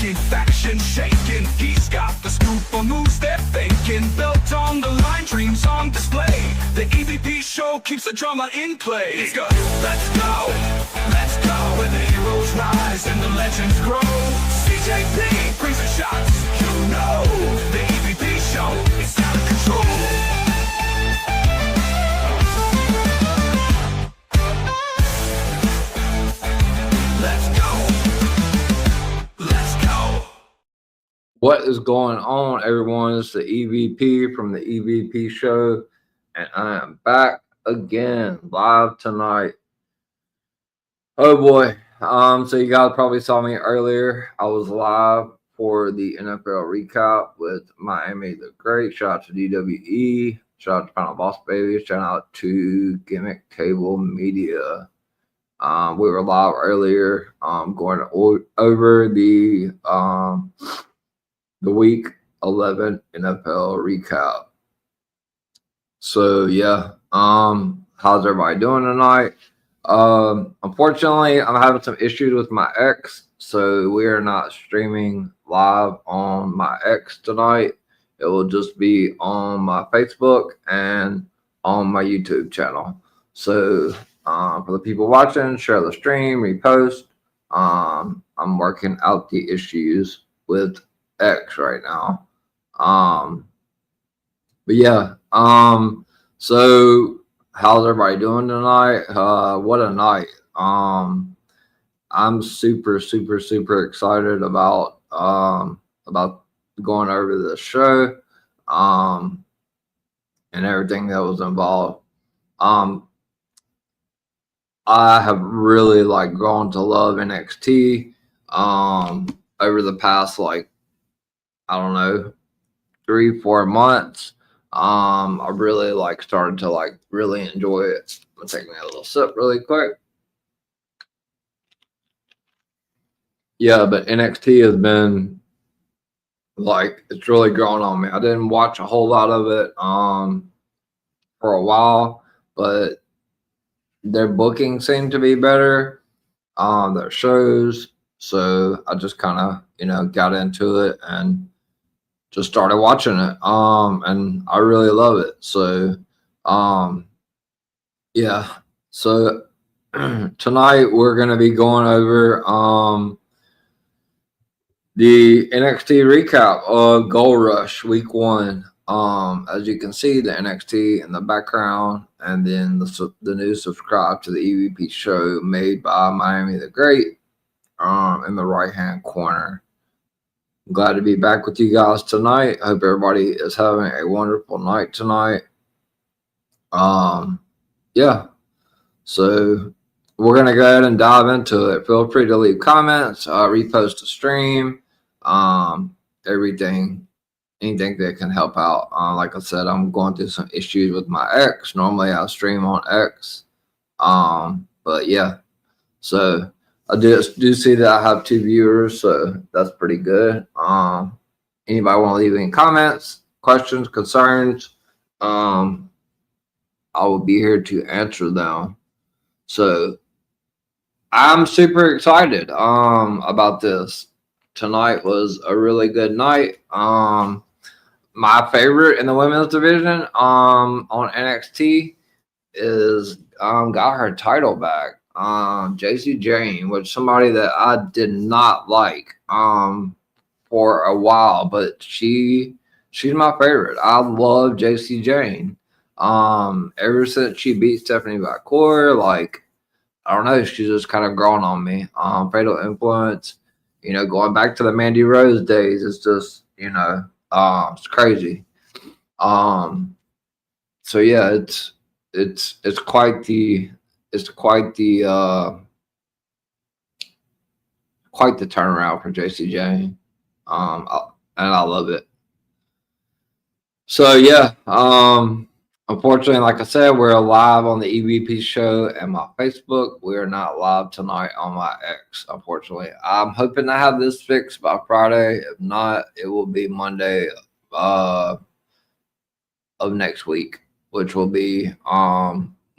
breaking, faction shaking. He's got the scoop on moves they're faking. Belt on the line, dreams on display. The EVP show keeps the drama in play. It's good. Let's go, where the heroes rise and the legends grow. CJP brings the shots, you know. The EVP show is out of control. What is going on, everyone? It's the EVP from the EVP show, and I am back again live tonight. Oh boy. So you guys probably saw me earlier. I was live for the NFL recap with Miami the Great. Shout out to DWE. Shout out to Final Boss Baby. Shout out to Gimmick Table Media. We were live earlier, going over the Week 11 NFL recap. So yeah, how's everybody doing tonight? Unfortunately, I'm having some issues with my X, so we are not streaming live on my X tonight. It will just be on my Facebook and on my YouTube channel. So for the people watching, share the stream, repost. I'm working out the issues with X right now. But yeah, so how's everybody doing tonight? What a night. I'm super excited about going over the show and everything that was involved. I have really grown to love NXT over the past I don't know, 3-4 months. I really started to really enjoy it. I'm taking a little sip really quick. Yeah, but NXT has been it's really grown on me. I didn't watch a whole lot of it for a while, but their booking seemed to be better, their shows. So I just kind of got into it and just started watching it, and I really love it. So yeah, so tonight we're going to be going over the NXT recap of Gold Rush Week 1. As you can see, the NXT in the background, and then the new subscribe to the EVP show made by Miami the Great in the right hand corner. I'm glad to be back with you guys tonight. I hope everybody is having a wonderful night tonight. Yeah, so we're gonna go ahead and dive into it. Feel free to leave comments, repost the stream, anything that can help out. Like I said, I'm going through some issues with my X. Normally I stream on X, but yeah, so I do see that I have 2 viewers, so that's pretty good. Anybody want to leave any comments, questions, concerns? I will be here to answer them. So I'm super excited about this. Tonight was a really good night. My favorite in the women's division on NXT is got her title back. JC Jane, which somebody that I did not like for a while, but she's my favorite. I love JC Jane. Ever since she beat Stephanie McMahon, I don't know, she's just kind of grown on me. Fatal Influence, going back to the Mandy Rose days, it's just it's crazy. So yeah, it's quite the turnaround for JC Jane, and I love it. So yeah, unfortunately, like I said, we're live on the EVP show and my Facebook. We are not live tonight on my X, unfortunately. I'm hoping to have this fixed by Friday. If not, it will be Monday of next week, which will be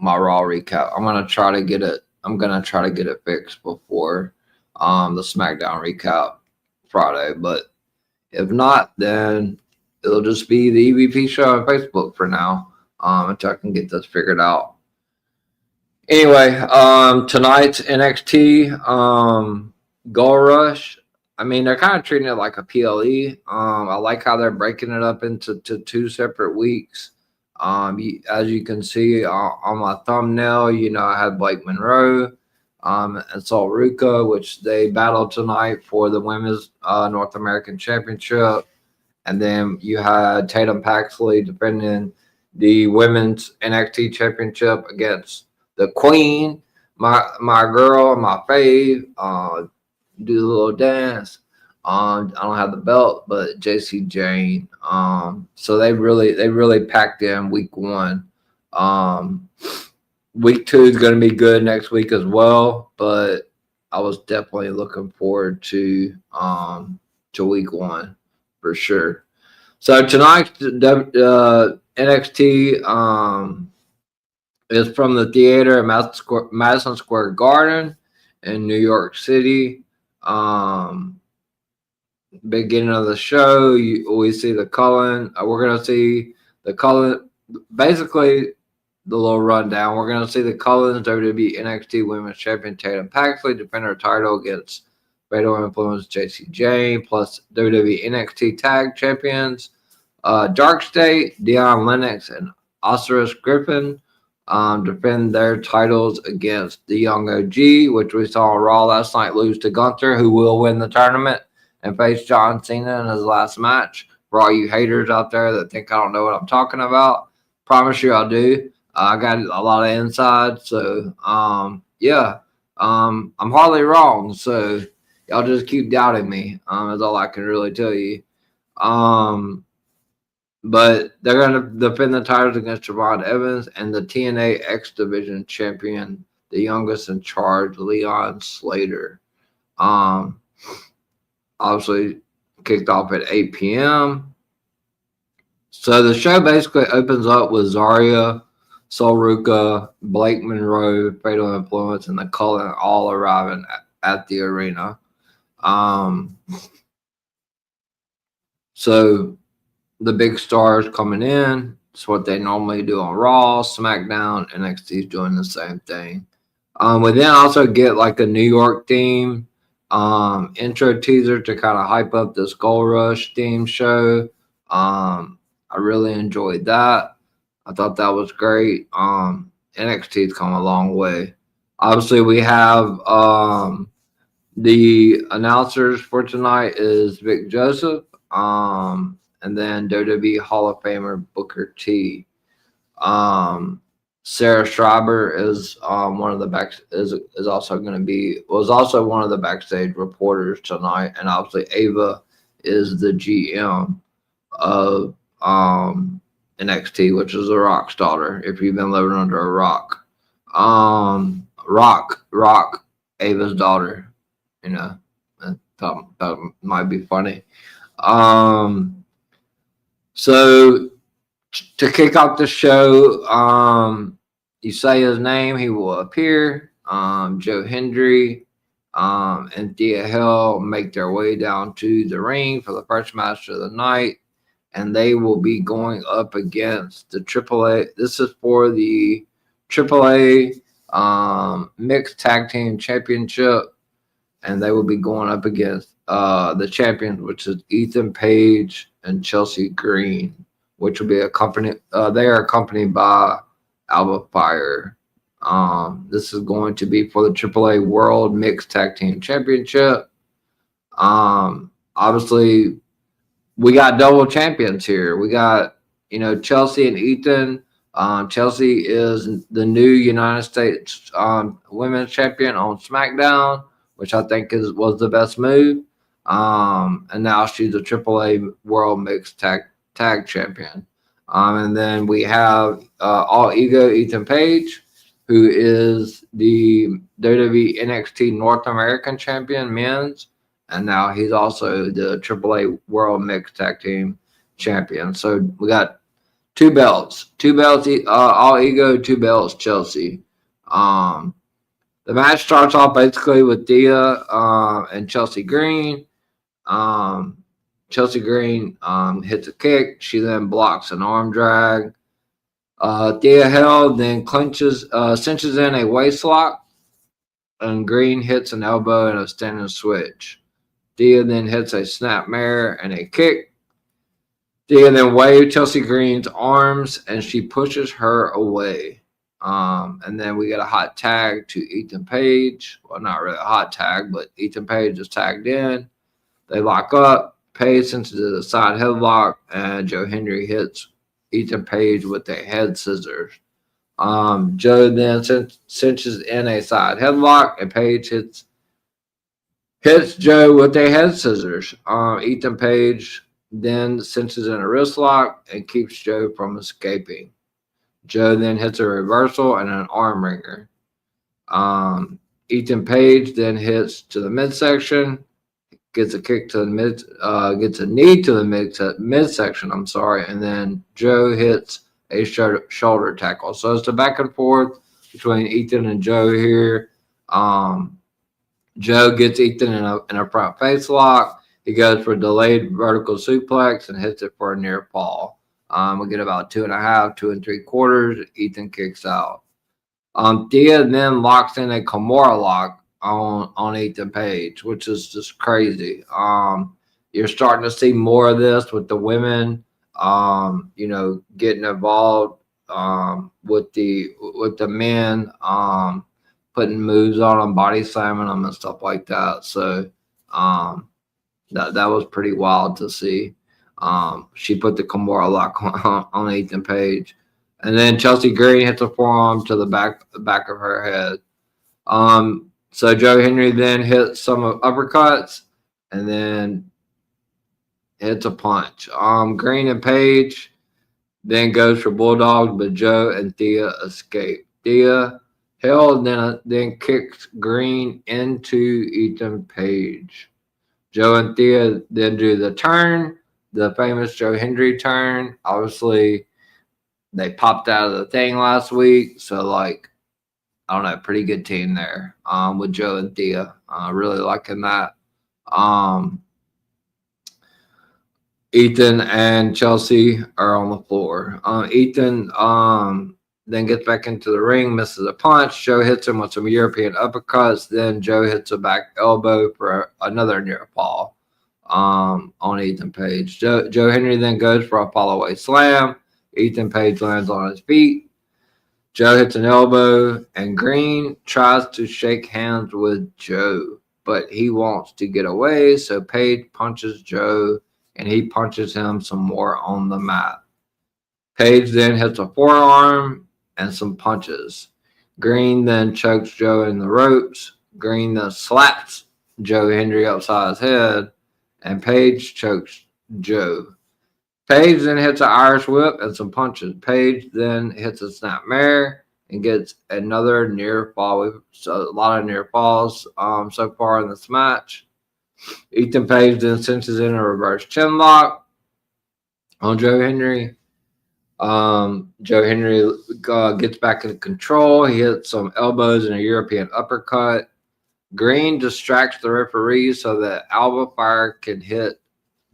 my Raw recap. I'm gonna try to get it fixed before the SmackDown recap. Friday. But if not, then it'll just be the EVP show on Facebook for now, until I can get this figured out. Anyway, tonight's NXT Gold Rush. I mean, they're kind of treating it like a PLE. I like how they're breaking it up into two separate weeks. As you can see on my thumbnail, I had Blake Monroe and Sol Ruka, which they battled tonight for the Women's North American Championship. And then you had Tatum Paxley defending the Women's NXT Championship against the Queen, my girl, my fave. Do the little dance. I don't have the belt, but JC Jane. So they really packed in week 1. Week 2 is going to be good next week as well, but I was definitely looking forward to week 1 for sure. So tonight's NXT is from the theater at Madison Square Garden in New York City. Beginning of the show, we see the Cullen. We're going to see the Cullen. Basically, the little rundown. We're going to see the Cullens WWE NXT Women's Champion Tatum Paxley defend her title against Fatal Influence JC Jane, plus WWE NXT Tag Champions Dark State, Deion Lennox, and Osiris Griffin defend their titles against the Young OG, which we saw on Raw last night lose to Gunther, who will win the tournament and face John Cena in his last match. For all you haters out there that think I don't know what I'm talking about, promise you I do. I got a lot of inside, so I'm hardly wrong. So y'all just keep doubting me. Is all I can really tell you. But they're going to defend the titles against Javon Evans and the TNA X Division champion, the youngest in charge, Leon Slater. Obviously kicked off at 8 p.m. So the show basically opens up with Zarya, Sol Ruka, Blake Monroe, Fatal Influence, and the Cullen all arriving at the arena. So the big stars coming in. It's what they normally do on Raw, SmackDown, NXT is doing the same thing. We then also get like a New York theme intro teaser to kind of hype up this Gold Rush theme show. I really enjoyed that. I thought that was great. NXT's come a long way. Obviously, we have the announcers for tonight is Vic Joseph, and then WWE Hall of Famer Booker T. Sarah Schreiber is one of the is also going to be was also one of the backstage reporters tonight, and obviously Ava is the GM of NXT, which is The Rock's daughter. If you've been living under a rock, Rock, Ava's daughter. I thought that might be funny. So to kick off the show, you say his name, he will appear. Joe Hendry and Thea Hill make their way down to the ring for the first match of the night, and they will be going up against the AAA. This is for the AAA Mixed Tag Team Championship, and they will be going up against the champions, which is Ethan Page and Chelsea Green, which will be accompanied. They are accompanied by Alba Fire. This is going to be for the AAA World Mixed Tag Team Championship. Obviously, we got double champions here. We got, Chelsea and Ethan. Chelsea is the new United States Women's Champion on SmackDown, which I think was the best move. And now she's a AAA World Mixed Tag Champion. And then we have All Ego Ethan Page, who is the WWE NXT North American Champion men's, and now he's also the AAA World Mixed Tag Team Champion. So we got two belts, All Ego, 2 belts Chelsea. The match starts off basically with Thea and Chelsea Green. Chelsea Green hits a kick. She then blocks an arm drag. Thea Held then cinches in a waist lock, and Green hits an elbow and a standing switch. Thea then hits a snap mare and a kick. Thea then waves Chelsea Green's arms, and she pushes her away. And then we get a hot tag to Ethan Page. Well, not really a hot tag, but Ethan Page is tagged in. They lock up. Page into the side headlock, and Joe Hendry hits Ethan Page with a head scissors. Joe then cinches in a side headlock, and Page hits Joe with a head scissors. Ethan Page then cinches in a wrist lock and keeps Joe from escaping. Joe then hits a reversal and an arm wringer. Ethan Page then hits to the midsection, gets a kick to the gets a knee to the midsection. I'm sorry, and then Joe hits a shoulder tackle. So it's the back and forth between Ethan and Joe here. Joe gets Ethan in a front face lock. He goes for a delayed vertical suplex and hits it for a near fall. We get about 2.5, 2 3/4. Ethan kicks out. Thea then locks in a Kimura lock on Ethan Page, which is just crazy. You're starting to see more of this with the women, getting involved with the men, putting moves on them, body slamming them and stuff like that. So that was pretty wild to see. She put the Kimura lock on Ethan Page. And then Chelsea Green hits a forearm to the back of her head. So Joe Hendry then hits some uppercuts and then hits a punch. Green and Page then goes for Bulldogs, but Joe and Thea escape. Thea Held then kicks Green into Ethan Page. Joe and Thea then do the turn, the famous Joe Hendry turn. Obviously, they popped out of the thing last week, so I don't know, pretty good team there with Joe and Thea. Really liking that. Ethan and Chelsea are on the floor. Ethan then gets back into the ring, misses a punch. Joe hits him with some European uppercuts. Then Joe hits a back elbow for another near fall on Ethan Page. Joe Hendry then goes for a follow-away slam. Ethan Page lands on his feet. Joe hits an elbow, and Green tries to shake hands with Joe, but he wants to get away, so Page punches Joe, and he punches him some more on the mat. Page then hits a forearm and some punches. Green then chokes Joe in the ropes. Green then slaps Joe Hendry upside his head, and Page chokes Joe. Page then hits an Irish whip and some punches. Page then hits a snapmare and gets another near fall. So a lot of near falls so far in this match. Ethan Page then cinches in a reverse chin lock on Joe Hendry. Joe Hendry gets back into control. He hits some elbows and a European uppercut. Green distracts the referee so that Alba Fire can hit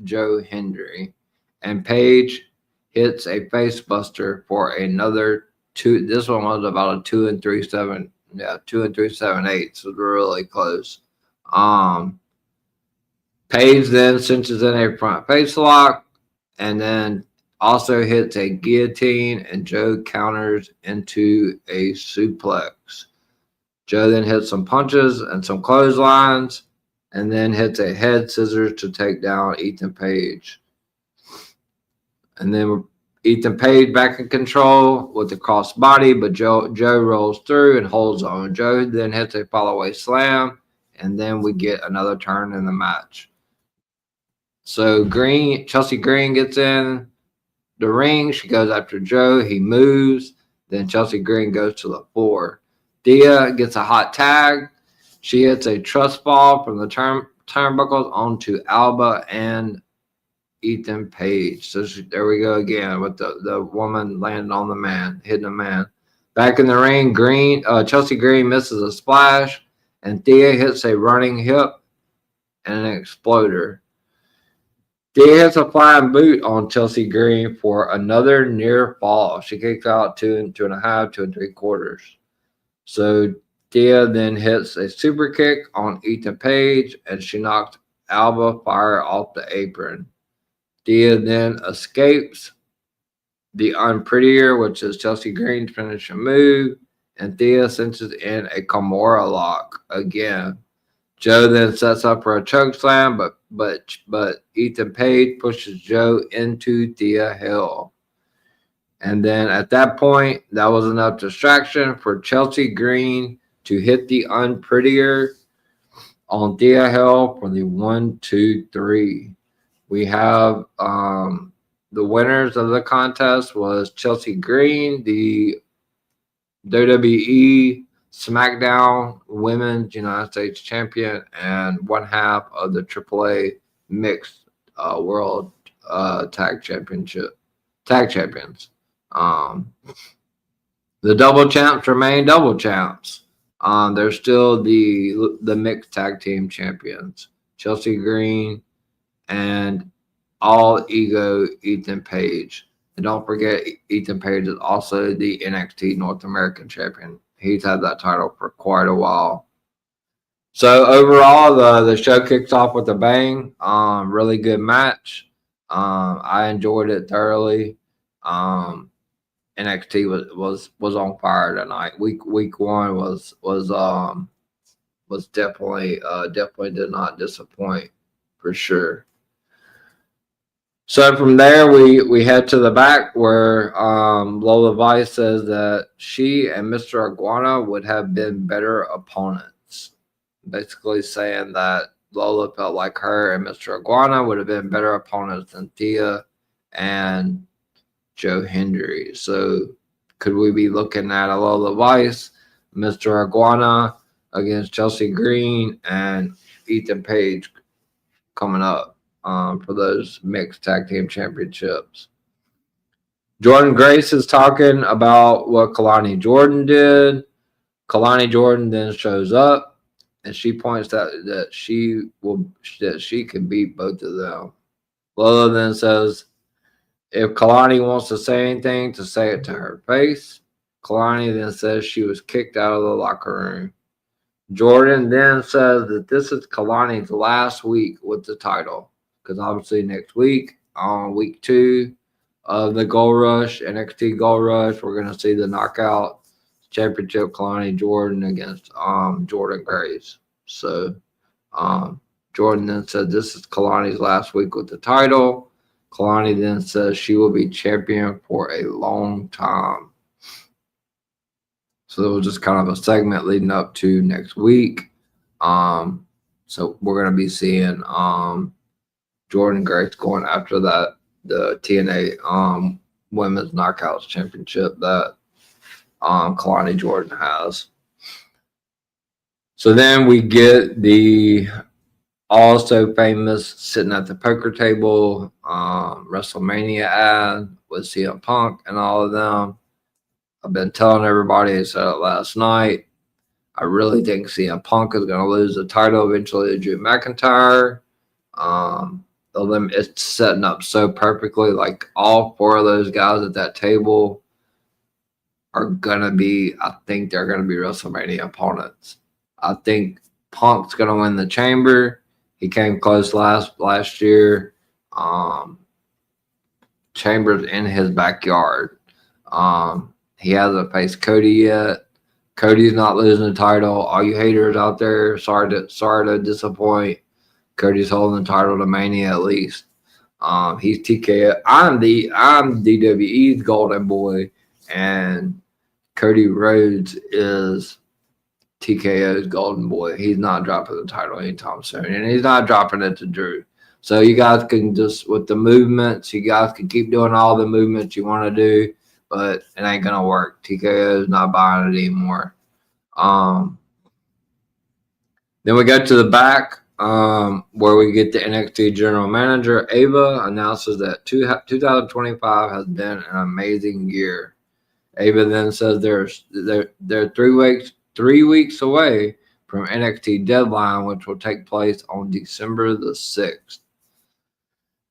Joe Hendry. And Page hits a face buster for another 2. This one was about a 2 3/7. Yeah, 2 3/7/8. So really close. Page then cinches in a front face lock and then also hits a guillotine, and Joe counters into a suplex. Joe then hits some punches and some clotheslines and then hits a head scissors to take down Ethan Page. And then Ethan Page back in control with the cross body, but Joe rolls through and holds on. Joe then hits a follow-away slam, and then we get another turn in the match. So Chelsea Green gets in the ring. She goes after Joe. He moves. Then Chelsea Green goes to the floor. Thea gets a hot tag. She hits a trust fall from the turnbuckles onto Alba and Ethan Page. So there we go again with the woman landing on the man, hitting the man. Back in the ring, Chelsea Green misses a splash, and Thea hits a running hip and an exploder. Dia hits a flying boot on Chelsea Green for another near fall. She kicks out 2.5, 2 3/4. So Dia then hits a super kick on Ethan Page, and she knocks Alba Fire off the apron. Dia then escapes the Unprettier, which is Chelsea Green's finishing move, and Thea cinches in a Kimura lock again. Joe then sets up for a choke slam, but Ethan Page pushes Joe into Thea Hill. And then at that point, that was enough distraction for Chelsea Green to hit the Unprettier on Thea Hill for the 1-2-3. We have the winners of the contest was Chelsea Green, the WWE SmackDown Women's United States Champion, and one half of the AAA Mixed World Tag Champions. The double champs remain double champs. They're still the mixed tag team champions. Chelsea Green and All Ego Ethan Page. And don't forget, Ethan Page is also the NXT North American champion. He's had that title for quite a while. So overall, the show kicks off with a bang. Really good match. I enjoyed it thoroughly. NXT was on fire tonight. Week one was definitely did not disappoint for sure. So from there, we head to the back where Lola Vice says that she and Mr. Iguana would have been better opponents. Basically saying that Lola felt like her and Mr. Iguana would have been better opponents than Thea and Joe Hendry. So could we be looking at a Lola Vice, Mr. Iguana against Chelsea Green and Ethan Page coming up for those mixed tag team championships? Jordan Grace is talking about what Kalani Jordan did. Kalani Jordan then shows up, and she points out that she can beat both of them. Lola then says, if Kalani wants to say anything, to say it to her face. Kalani then says she was kicked out of the locker room. Jordan then says that this is Kalani's last week with the title, because obviously next week, on week 2 of the Gold Rush, NXT Gold Rush, we're going to see the Knockout Championship Kalani Jordan against Jordan Grace. So Jordan then said this is Kalani's last week with the title. Kalani then says she will be champion for a long time. So it was just kind of a segment leading up to next week. So we're going to be seeing Jordan Grace going after the TNA Women's Knockouts Championship that Kalani Jordan has. So then we get the also famous sitting at the poker table WrestleMania ad with CM Punk and all of them. I've been telling everybody, I said it last night, I really think CM Punk is going to lose the title eventually to Drew McIntyre. It's setting up so perfectly. Like all 4 of those guys at that table are going to be, I think they're going to be WrestleMania opponents. I think Punk's going to win the Chamber. He came close last year. Chamber's in his backyard. He hasn't faced Cody yet. Cody's not losing the title. All you haters out there, sorry to disappoint. Cody's holding the title to Mania at least. He's TKO. I'm DWE's golden boy, and Cody Rhodes is TKO's golden boy. He's not dropping the title anytime soon, and he's not dropping it to Drew. So you guys can just, with the movements, you guys can keep doing all the movements you want to do, but it ain't going to work. TKO is not buying it anymore. Then we go to the back where we get the NXT General Manager. Ava announces that 2025 has been an amazing year. Ava then says they're 3 weeks away from NXT Deadline, which will take place on December the 6th.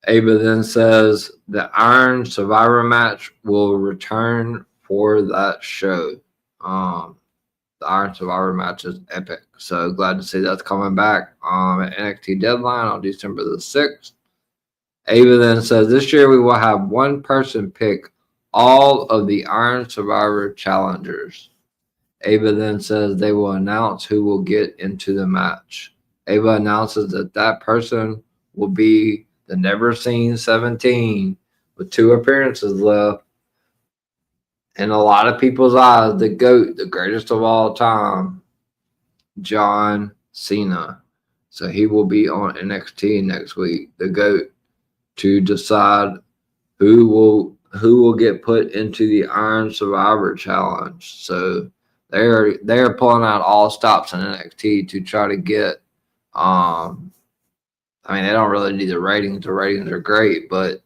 Ava then says the Iron Survivor match will return for that show. The Iron Survivor match is epic. So glad to see that's coming back at NXT Deadline on December the 6th. Ava then says this year we will have one person pick all of the Iron Survivor challengers. Ava then says they will announce who will get into the match. Ava announces that that person will be the Never Seen 17 with 2 appearances left. In a lot of people's eyes, the GOAT, the greatest of all time, John Cena. So he will be on NXT next week, the GOAT, to decide who will get put into the Iron Survivor Challenge. So they're pulling out all stops in NXT to try to get I mean, they don't really need the ratings. The ratings are great, but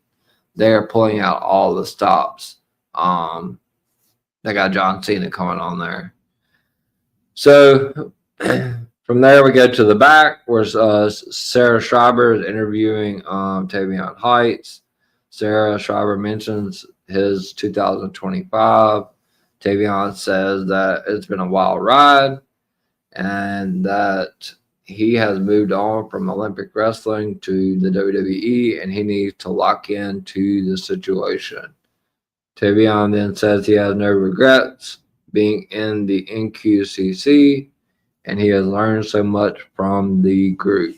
they're pulling out all the stops. They got John Cena coming on there. So from there, we go to the back where Sarah Schreiber is interviewing Tavion Heights. Sarah Schreiber mentions his 2025. Tavion says that it's been a wild ride and that he has moved on from Olympic wrestling to the WWE and he needs to lock into the situation. Tavion then says he has no regrets being in the NQCC and he has learned so much from the group.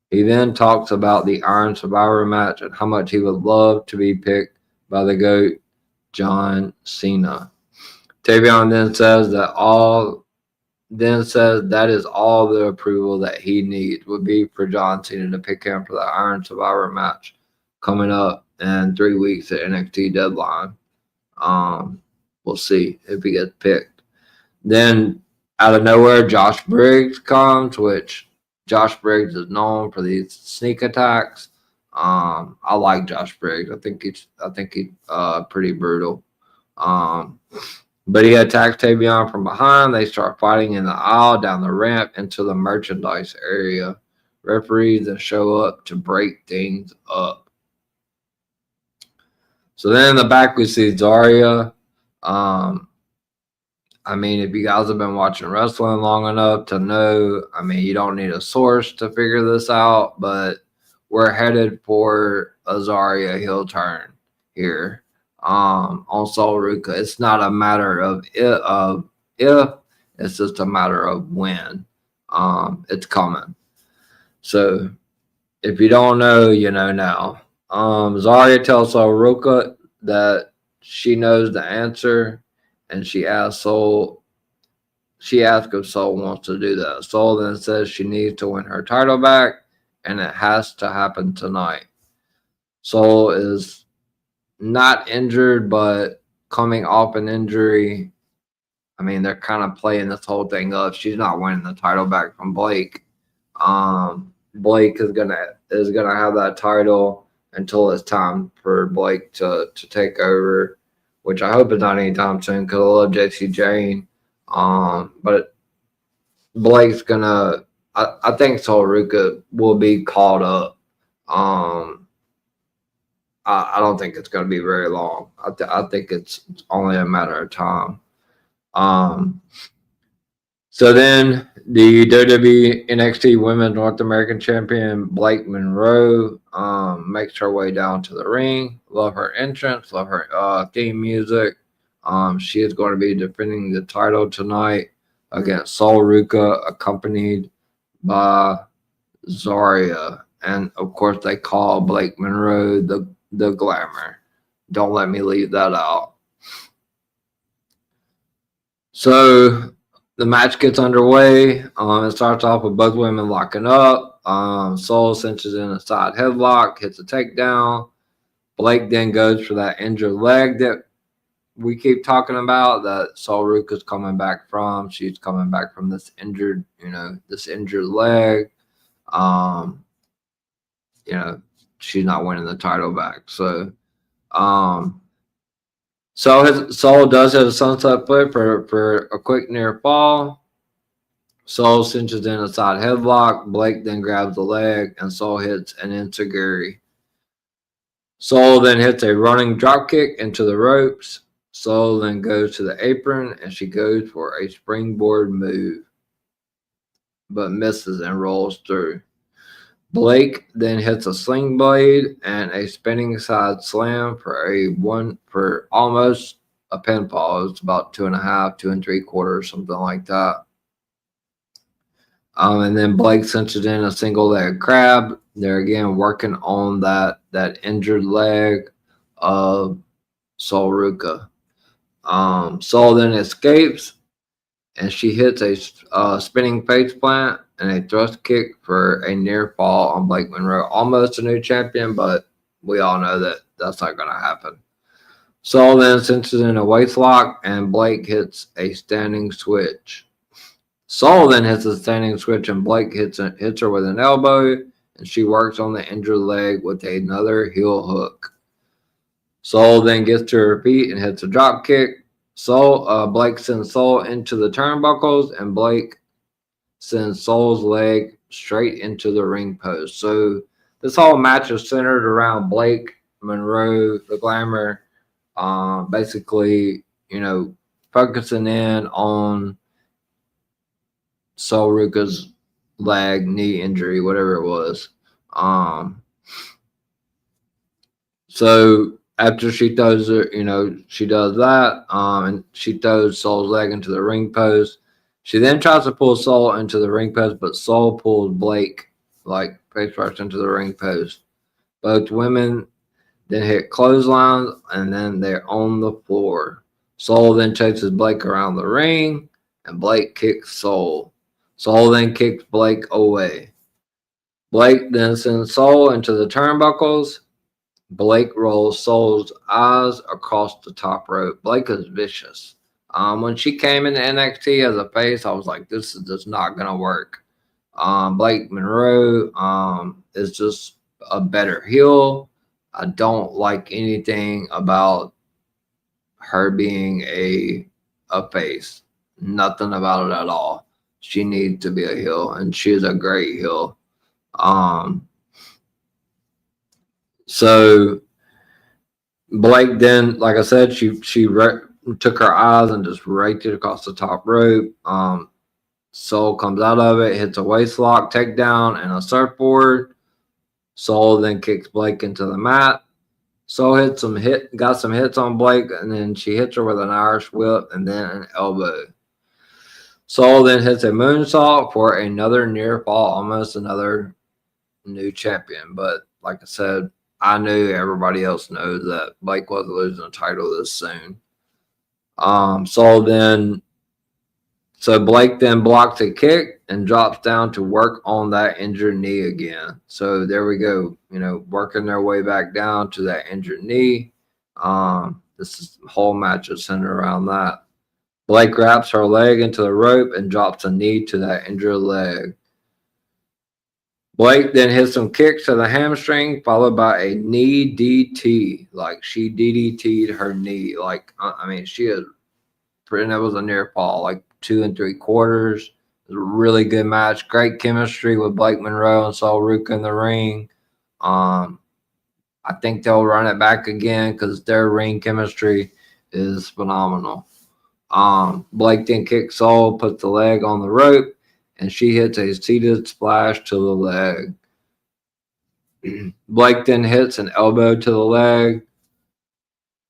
He then talks about the Iron Survivor match and how much he would love to be picked by the GOAT, John Cena. Tavion then says that is all the approval that he needs would be for John Cena to pick him for the Iron Survivor match coming up in 3 weeks at NXT Deadline. We'll see if he gets picked. Then out of nowhere, Josh Briggs comes, which Josh Briggs is known for these sneak attacks. I like Josh Briggs. I think he's pretty brutal. But he attacks Tavion from behind. They start fighting in the aisle, down the ramp, into the merchandise area. Referees then show up to break things up. So then in the back, we see Zarya. I mean, if you guys have been watching wrestling long enough to know, I mean, you don't need a source to figure this out, but we're headed for a Zarya heel turn here. On Sol Ruca. It's not a matter of if, it's just a matter of when. It's coming. So if you don't know, you know now. Zarya tells Sol Ruca that she knows the answer, and she asks if Sol wants to do that. Sol then says she needs to win her title back, and it has to happen tonight. Sol is not injured, but coming off an injury. I mean, they're kind of playing this whole thing up. She's not winning the title back from Blake. Blake is gonna have that title until it's time for Blake to take over, which I hope is not anytime soon because I love JC Jane. But Blake's gonna. I think Sol Ruca will be called up. I don't think it's going to be very long. I think it's only a matter of time. So then the WWE NXT Women's North American Champion Blake Monroe makes her way down to the ring. Love her entrance. Love her theme music. She is going to be defending the title tonight against Sol Ruca, accompanied by Zarya. And, of course, they call Blake Monroe the Glamour. Don't let me leave that out. So the match gets underway. It starts off with both women locking up. Sol cinches in a side headlock, hits a takedown. Blake then goes for that injured leg that we keep talking about, that Sol Ruca's coming back from. She's coming back from this injured leg. She's not winning the title back. So Sol does have a sunset flip for a quick near fall. Sol cinches in a side headlock. Blake then grabs the leg, and Sol hits an enziguri. Soul then hits a running drop kick into the ropes. Soul then goes to the apron and she goes for a springboard move, but misses and rolls through. Blake then hits a sling blade and a spinning side slam for almost a pinfall. It's about 2.5, 2 3/4, something like that. And then Blake cinches in a single leg crab. They're again working on that injured leg of Sol Ruka. Sol then escapes and she hits a spinning face plant and a thrust kick for a near fall on Blake Monroe. Almost a new champion, but we all know that that's not going to happen. Sol then cinches in a waist lock and Blake hits a standing switch. Sol then hits a standing switch and Blake hits her with an elbow, and she works on the injured leg with another heel hook. Sol then gets to her feet and hits a drop kick. Blake sends Sol into the turnbuckles, and Blake sends Sol's leg straight into the ring post. So this whole match is centered around Blake Monroe, the Glamour, basically, focusing in on Sol Ruka's leg, knee injury, whatever it was. So after she throws her, she does that, and she throws Sol's leg into the ring post. She then tries to pull Sol into the ring post, but Sol pulls Blake face first into the ring post. Both women then hit clotheslines, and then they're on the floor. Sol then chases Blake around the ring, and Blake kicks Sol. Sol then kicks Blake away. Blake then sends Sol into the turnbuckles. Blake rolls Sol's eyes across the top rope. Blake is vicious. When she came into NXT as a face, I was like, this is just not going to work. Blake Monroe is just a better heel. I don't like anything about her being a face. Nothing about it at all. She needs to be a heel, and she's a great heel. So Blake then, like I said, she took her eyes and just raked it across the top rope. Sol comes out of it, hits a waist lock, takedown, and a surfboard. Sol then kicks Blake into the mat. Sol got some hits on Blake, and then she hits her with an Irish whip and then an elbow. Sol then hits a moonsault for another near fall, almost another new champion. But like I said, I knew everybody else knows that Blake wasn't losing the title this soon. So Blake then blocks a kick and drops down to work on that injured knee again. So there we go, working their way back down to that injured knee. This whole match is centered around that. Blake wraps her leg into the rope and drops a knee to that injured leg. Blake then hits some kicks to the hamstring, followed by a knee DT. Like she DDT'd her knee. She is, and that was a near fall, 2 3/4. It was a really good match. Great chemistry with Blake Monroe and Sol Ruka in the ring. I think they'll run it back again because their ring chemistry is phenomenal. Blake then kicks Sol, puts the leg on the rope, and she hits a seated splash to the leg. Blake then hits an elbow to the leg.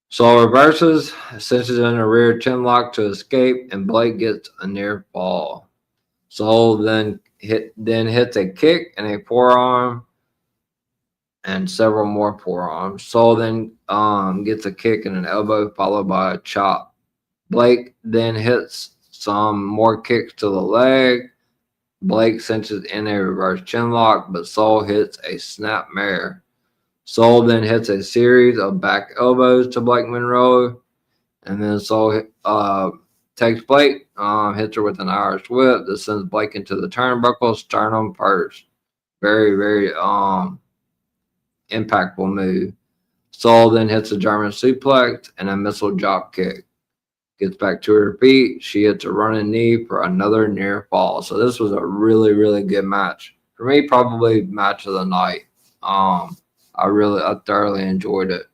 Sol reverses, cinches in a rear chin lock to escape, and Blake gets a near fall. Sol then hits a kick and a forearm and several more forearms. Sol then gets a kick and an elbow followed by a chop. Blake then hits some more kicks to the leg. Blake cinches in a reverse chin lock, but Sol hits a snapmare. Sol then hits a series of back elbows to Blake Monroe, and then Sol takes Blake, hits her with an Irish whip that sends Blake into the turnbuckle, sternum first. Very, very impactful move. Sol then hits a German suplex and a missile drop kick. Gets back to her feet. She hits a running knee for another near fall. So this was a really, really good match. For me, probably match of the night. I I thoroughly enjoyed it.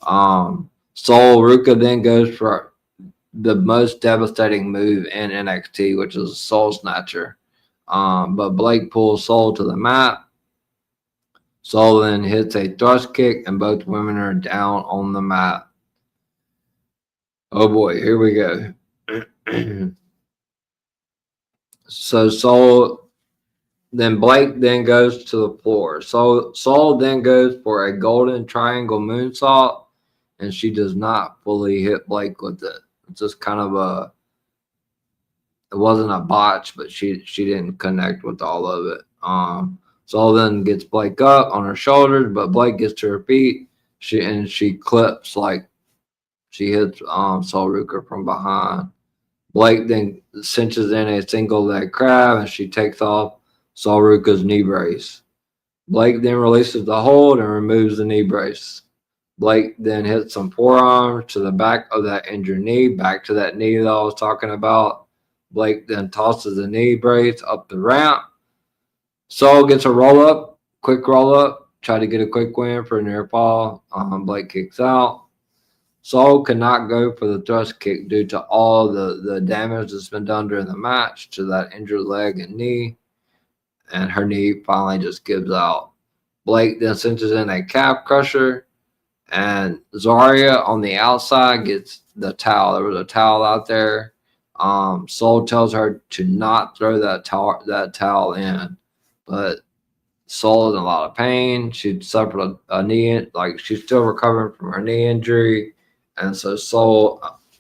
Sol Ruka then goes for the most devastating move in NXT, which is a Soul Snatcher. But Blake pulls Sol to the mat. Sol then hits a thrust kick, and both women are down on the mat. Oh boy, here we go. So Blake then goes to the floor. Sol then goes for a golden triangle moonsault, and she does not fully hit Blake with it. It's just kind of it wasn't a botch, but she didn't connect with all of it. Sol then gets Blake up on her shoulders, but Blake gets to her feet. She clips, like she hits Sol Ruka from behind. Blake then cinches in a single leg crab, and she takes off Sol Ruka's knee brace. Blake then releases the hold and removes the knee brace. Blake then hits some forearms to the back of that injured knee, back to that knee that I was talking about. Blake then tosses the knee brace up the ramp. Sol gets a quick roll up, try to get a quick win for a near fall. Blake kicks out. Sol could not go for the thrust kick due to all the damage that's been done during the match to that injured leg and knee, and her knee finally just gives out. Blake then cinches in a calf crusher, and Zarya on the outside gets the towel. There was a towel out there. Sol tells her to not throw that towel in, but Sol is in a lot of pain. She suffered a knee, like she's still recovering from her knee injury. And so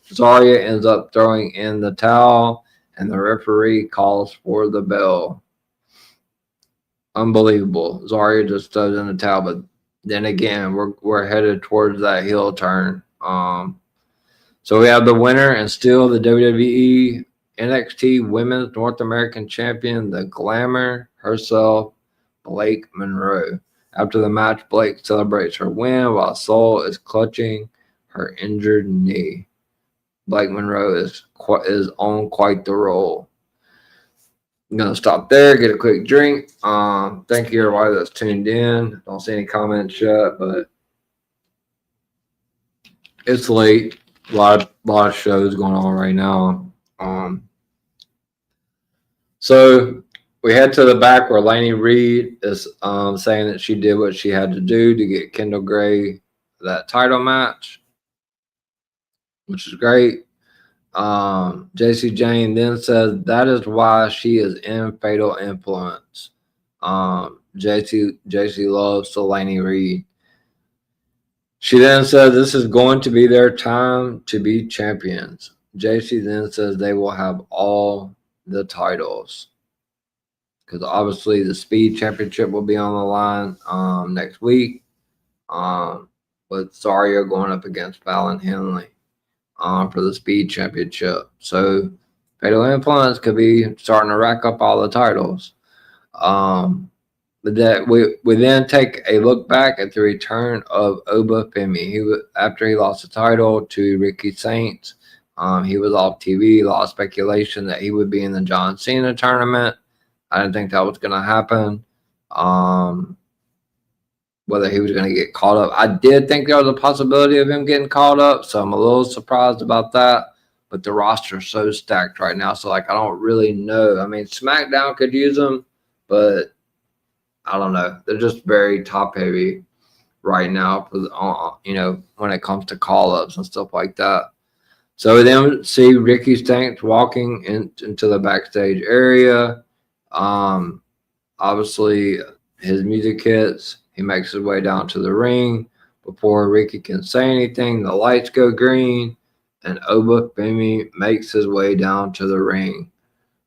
Zarya ends up throwing in the towel, and the referee calls for the bell. Unbelievable. Zarya just throws in the towel, but then again, we're headed towards that heel turn. So we have the winner and still the WWE NXT Women's North American Champion, the Glamour herself, Blake Monroe. After the match, Blake celebrates her win while Sol is clutching her injured knee. Blake Monroe is on quite the roll. I'm going to stop there, get a quick drink. Thank you everybody that's tuned in. Don't see any comments yet, but it's late. A lot of shows going on right now. So we head to the back where Lainey Reed is saying that she did what she had to do to get Kendall Gray that title match, which is great. JC Jane then says that is why she is in Fatal Influence. JC loves Lainey Reed. She then says this is going to be their time to be champions. JC then says they will have all the titles, because obviously the Speed Championship will be on the line next week, with Zarya going up against Fallon Henley for the Speed Championship. So Fatal Influence could be starting to rack up all the titles. But that we then take a look back at the return of Oba Femi. After he lost the title to Ricky Saints, he was off TV. A lot of speculation that he would be in the John Cena tournament. I didn't think that was going to happen. Whether he was going to get caught up, I did think there was a possibility of him getting caught up, so I'm a little surprised about that. But the roster is so stacked right now, so I don't really know. I mean, SmackDown could use him, but I don't know. They're just very top heavy right now for when it comes to call ups and stuff like that. So we then see Ricky Stanks walking into the backstage area. Obviously his music hits. He makes his way down to the ring. Before Ricky can say anything, the lights go green, and Oba Femi makes his way down to the ring.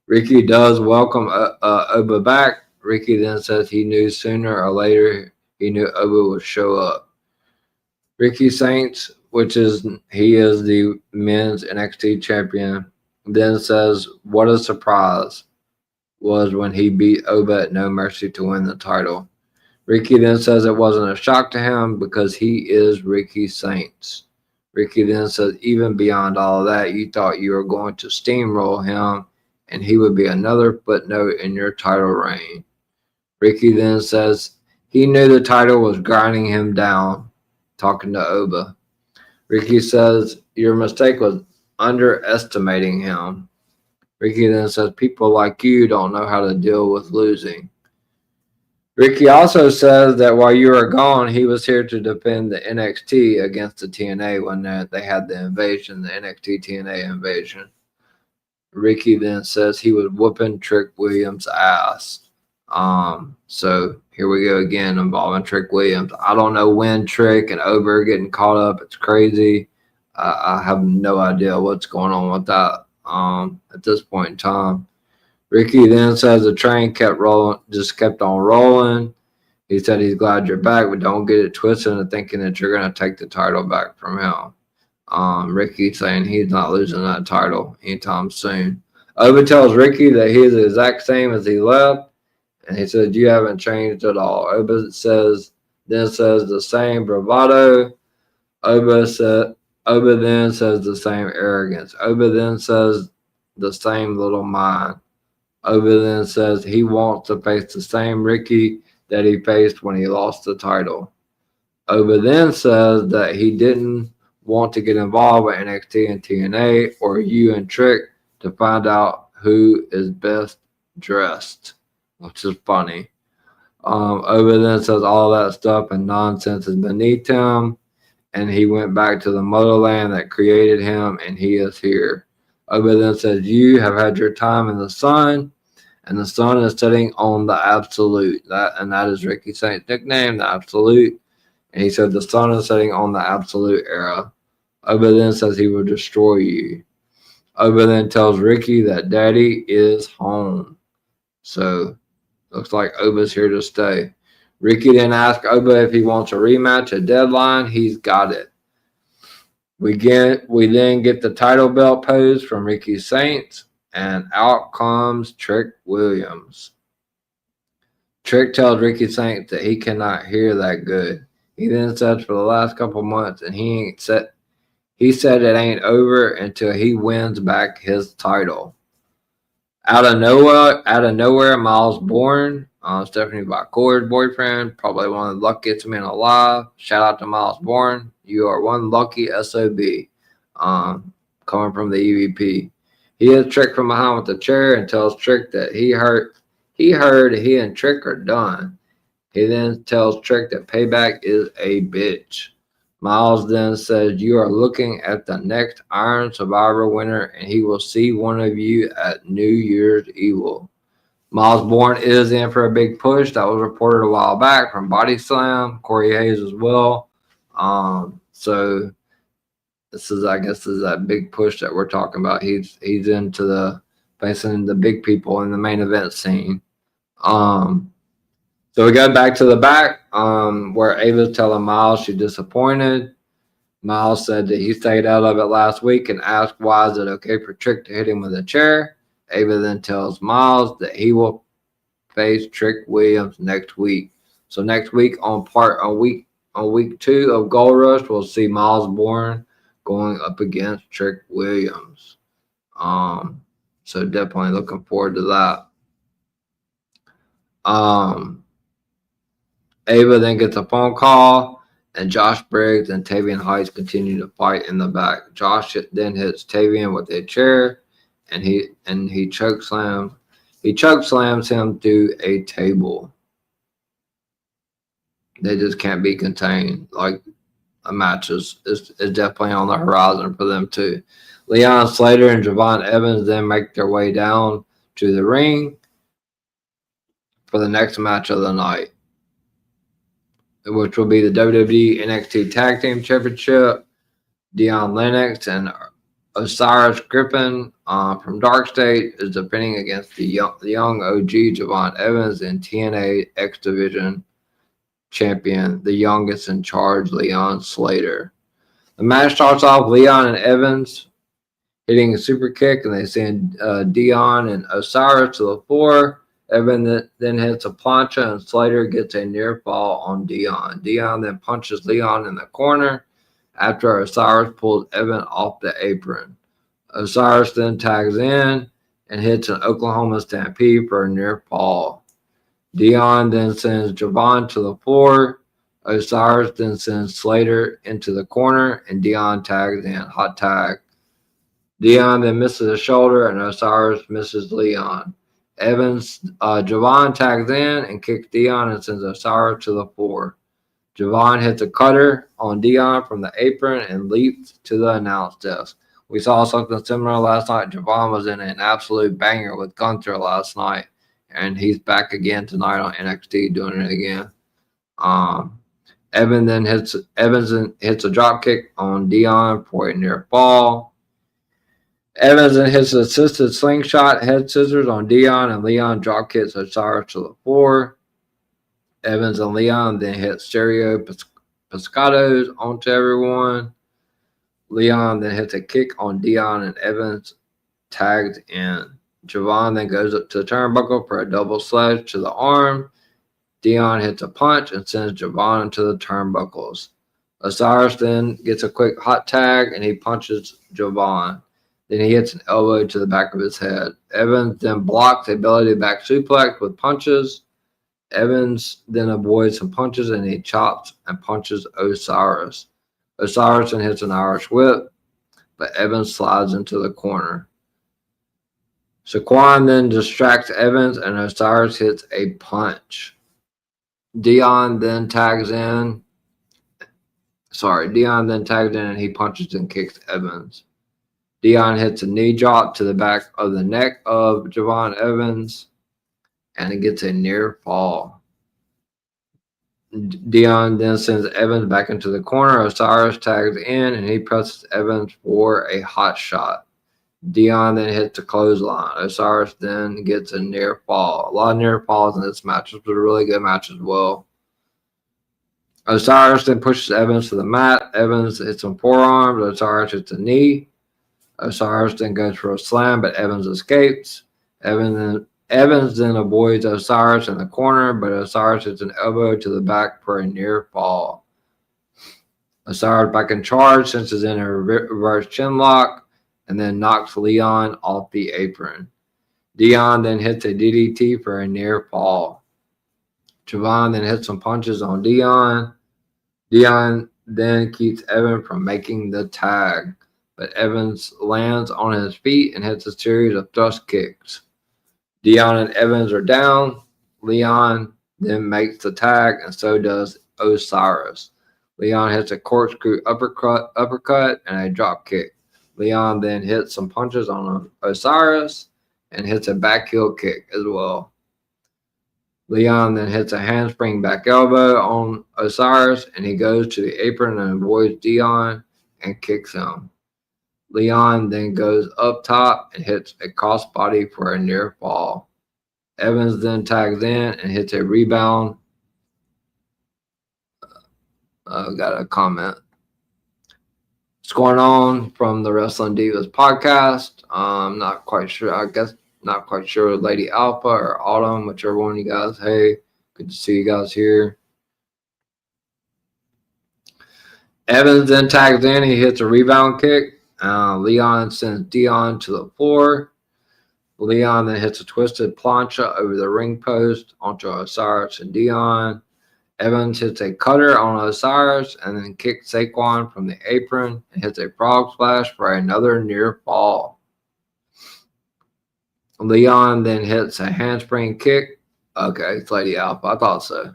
Ricky does welcome Oba back. Ricky then says he knew sooner or later he knew Oba would show up. Ricky Saints, he is the men's NXT champion, then says what a surprise was when he beat Oba at No Mercy to win the title. Ricky then says it wasn't a shock to him because he is Ricky Saints. Ricky then says even beyond all of that, you thought you were going to steamroll him and he would be another footnote in your title reign. Ricky then says He knew the title was grinding him down. Talking to Oba. Ricky says, your mistake was underestimating him. Ricky then says, people like you don't know how to deal with losing. Ricky also says that while you were gone, he was here to defend the NXT against the TNA when they had the invasion, the NXT TNA invasion. Ricky then says he was whooping Trick Williams' ass. So here we go again involving Trick Williams. I don't know when Trick and Ober are getting caught up. It's crazy. I have no idea what's going on with that at this point in time. Ricky then says the train kept on rolling. He said he's glad you're back, but don't get it twisted into thinking that you're going to take the title back from him. Ricky saying he's not losing that title anytime soon. Oba tells Ricky that he's the exact same as he left, and he said, you haven't changed at all. Oba then says the same bravado. Oba then says the same arrogance. Oba then says the same little mind. Oba then says he wants to face the same Ricky that he faced when he lost the title. Oba then says that he didn't want to get involved with NXT and TNA or you and Trick to find out who is best dressed, which is funny. Oba then says all that stuff and nonsense is beneath him, and he went back to the motherland that created him, and he is here. Oba then says, you have had your time in the sun, and the sun is setting on the absolute. That is Ricky Saint's nickname, the absolute. And he said the sun is setting on the absolute era. Oba then says he will destroy you. Oba then tells Ricky that Daddy is home. So looks like Oba's here to stay. Ricky then asks Oba if he wants a rematch at Deadline. He's got it. We then get the title belt pose from Ricky Saints, and out comes Trick Williams. Trick tells Ricky Saints that he cannot hear that good. He then says for the last couple months, and he said it ain't over until he wins back his title. Out of nowhere, Miles Bourne, Stephanie McCord's boyfriend, probably one of the luckiest men alive. Shout out to Miles Bourne. You are one lucky SOB. Coming from the EVP. He hits Trick from behind with the chair and tells Trick that he heard he and Trick are done. He then tells Trick that Payback is a bitch. Miles then says, you are looking at the next Iron Survivor winner, and he will see one of you at New Year's Evil. Miles Bourne is in for a big push. That was reported a while back from Body Slam, Corey Hayes as well. So this is that big push that we're talking about. He's into facing the big people in the main event scene. So we go back to the back, where Ava's telling Miles she's disappointed. Miles said that he stayed out of it last week and asked why is it okay for Trick to hit him with a chair. Ava then tells Miles that he will face Trick Williams next week. So next week on week 2 of Gold Rush, we'll see Miles Bourne going up against Trick Williams. So definitely looking forward to that. Ava then gets a phone call, and Josh Briggs and Tavian Heights continue to fight in the back. Josh then hits Tavian with a chair, and he choke slams him through a table. They just can't be contained. Like, a match is definitely on the horizon for them too. Leon Slater and Javon Evans then make their way down to the ring for the next match of the night, which will be the WWE NXT Tag Team Championship. Dion Lennox and Osiris Griffin from Dark State is defending against the young OG Javon Evans and TNA X Division champion, the youngest in charge, Leon Slater. The match starts off Leon and Evans hitting a super kick, and they send Dion and Osiris to the floor. Evan then hits a plancha, and Slater gets a near fall on Dion. Dion then punches Leon in the corner after Osiris pulls Evan off the apron. Osiris then tags in and hits an Oklahoma Stampede for a near fall. Dion then sends Javon to the floor. Osiris then sends Slater into the corner, and Dion tags in. Hot tag. Dion then misses a shoulder, and Osiris misses Leon. Javon tags in and kicks Dion and sends Osiris to the floor. Javon hits a cutter on Dion from the apron and leaps to the announce desk. We saw something similar last night. Javon was in an absolute banger with Gunther last night, and he's back again tonight on NXT doing it again. Evans hits a drop kick on Dion for a near fall. Evans then hits an assisted slingshot head scissors on Dion, and Leon drop kicks Osiris to the floor. Evans and Leon then hit stereo pescados onto everyone. Leon then hits a kick on Dion, and Evans tagged in. Javon then goes up to the turnbuckle for a double sledge to the arm. Dion hits a punch and sends Javon into the turnbuckles. Osiris then gets a quick hot tag, and he punches Javon. Then he hits an elbow to the back of his head. Evans then blocks a belly to back suplex with punches. Evans then avoids some punches, and he chops and punches Osiris. Osiris then hits an Irish whip, but Evans slides into the corner. Saquon then distracts Evans, and Osiris hits a punch. Dion then tags in, and he punches and kicks Evans. Dion hits a knee drop to the back of the neck of Javon Evans, and it gets a near fall. Dion then sends Evans back into the corner. Osiris tags in, and he presses Evans for a hot shot. Dion then hits a clothesline. Osiris then gets a near fall. A lot of near falls in this match. It was a really good match as well. Osiris then pushes Evans to the mat. Evans hits some forearms. Osiris hits a knee. Osiris then goes for a slam, but Evans escapes. Evans then avoids Osiris in the corner, but Osiris hits an elbow to the back for a near fall. Osiris back in charge, senses in a reverse chin lock, and then knocks Leon off the apron. Dion then hits a DDT for a near fall. Javon then hits some punches on Dion. Dion then keeps Evans from making the tag, but Evans lands on his feet and hits a series of thrust kicks. Dion and Evans are down. Leon then makes the tag, and so does Osiris. Leon hits a corkscrew uppercut and a drop kick. Leon then hits some punches on Osiris and hits a back heel kick as well. Leon then hits a handspring back elbow on Osiris, and he goes to the apron and avoids Dion and kicks him. Leon then goes up top and hits a crossbody for a near fall. Evans then tags in and hits a rebound. Got a comment. What's going on from the Wrestling Divas podcast? I'm not quite sure. I guess not quite sure with Lady Alpha or Autumn, whichever one of you guys. Hey, good to see you guys here. Evans then tags in. He hits a rebound kick. Leon sends Dion to the floor. Leon then hits a twisted plancha over the ring post onto Osiris and Dion. Evans hits a cutter on Osiris and then kicks Saquon from the apron and hits a frog splash for another near fall. Leon then hits a handspring kick. Okay, it's Lady Alpha. I thought so.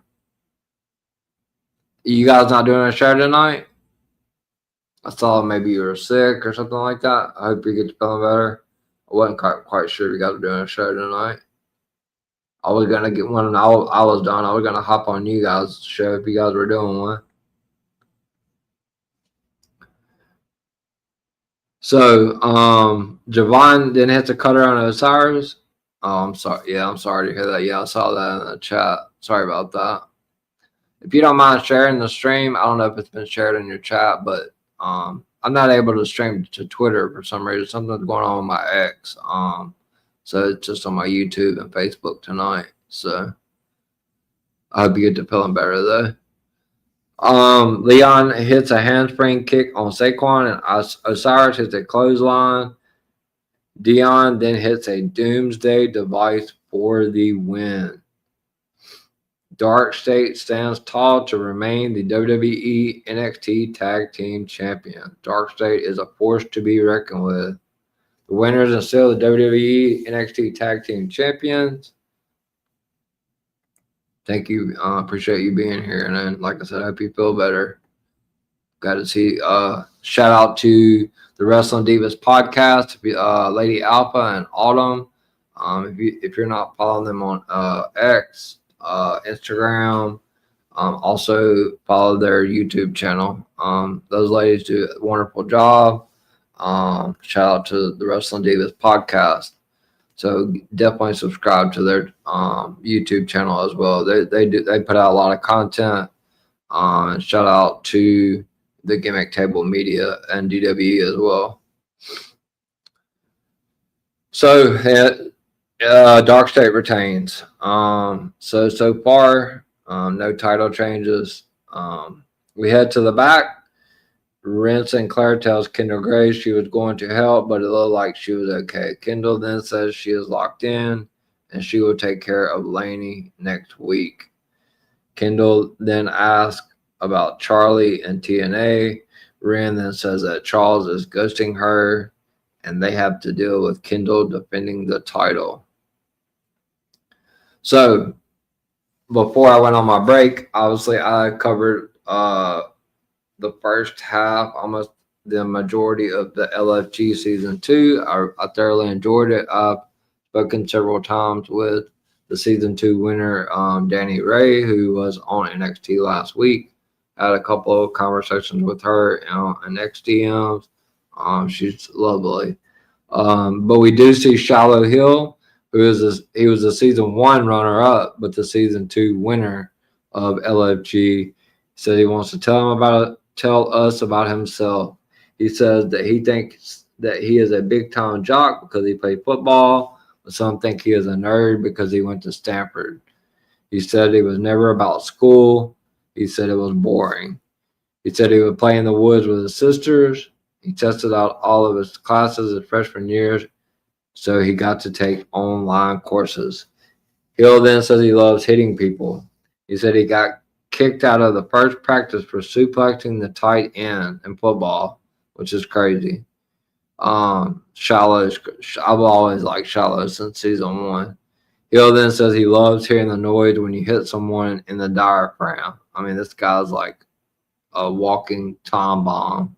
You guys not doing a show tonight? I saw maybe you were sick or something like that. I hope you get feeling better. I wasn't quite sure if you guys were doing a show tonight. I was going to get one and I was done. I was going to hop on you guys' show if you guys were doing one. So, Javon then hits a cutter on Osiris. Oh, I'm sorry. Yeah, I'm sorry to hear that. Yeah, I saw that in the chat. Sorry about that. If you don't mind sharing the stream, I don't know if it's been shared in your chat, but I'm not able to stream to Twitter for some reason. Something's going on with my X. So it's just on my YouTube and Facebook tonight. So I hope you get to feeling better though. Leon hits a handspring kick on Saquon, and Osiris hits a clothesline. Dion then hits a doomsday device for the win. Dark State stands tall to remain the WWE NXT Tag Team Champion. Dark State is a force to be reckoned with. The winners are still the WWE NXT Tag Team Champions. Thank you. Appreciate you being here. And then, like I said, I hope you feel better. Got to see. Shout out to the Wrestling Divas podcast, Lady Alpha and Autumn. If you're not following them on X, Instagram, also follow their YouTube channel. Those ladies do a wonderful job. Shout out to the Wrestling Divas podcast. So definitely subscribe to their YouTube channel as well. They put out a lot of content. And shout out to the Gimmick Table Media and DWE as well. So Dark State retains. So far, no title changes. We head to the back. Ren Sinclair tells Kendall Gray she was going to help, but it looked like she was okay. Kendall then says she is locked in and she will take care of Laney next week. Kendall then asks about Charlie and TNA. Ren then says that Charles is ghosting her and they have to deal with Kendall defending the title. So before I went on my break, obviously I covered the first half, almost the majority of the LFG season 2. I thoroughly enjoyed it. I've spoken several times with the season 2 winner, Danny Ray, who was on NXT last week. I had a couple of conversations with her in XDMs. She's lovely. But we do see Shiloh Hill, he was a season 1 runner-up, but the season 2 winner of LFG. Said he wants to tell us about himself. He says that he thinks that he is a big-time jock because he played football, but some think he is a nerd because he went to Stanford. He said he was never about school. He said it was boring. He said he would play in the woods with his sisters. He tested out all of his classes his freshman years, so he got to take online courses. Hill then says he loves hitting people. He said he got kicked out of the first practice for suplexing the tight end in football, which is crazy. Shiloh, I've always liked Shiloh since season 1. Hill then says he loves hearing the noise when you hit someone in the diaphragm. I mean, this guy's like a walking time bomb.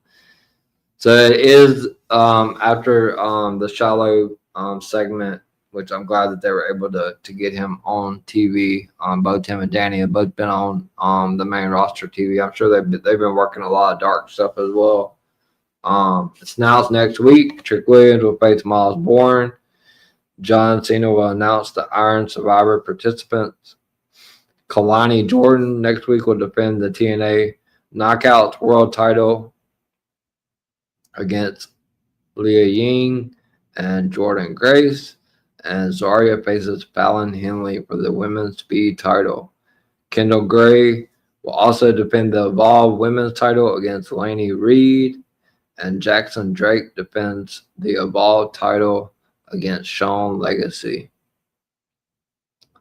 So it is after the Shiloh segment, which I'm glad that they were able to get him on TV. Both him and Danny have both been on the main roster TV. I'm sure they've been working a lot of dark stuff as well. It's announced next week. Trick Williams will face Miles Bourne. John Cena will announce the Iron Survivor participants. Kalani Jordan next week will defend the TNA Knockouts World Title against Leah Ying and Jordan Grace. And Zarya faces Fallon Henley for the Women's Speed title. Kendall Gray will also defend the Evolve Women's title against Laney Reed. And Jackson Drake defends the Evolve title against Sean Legacy.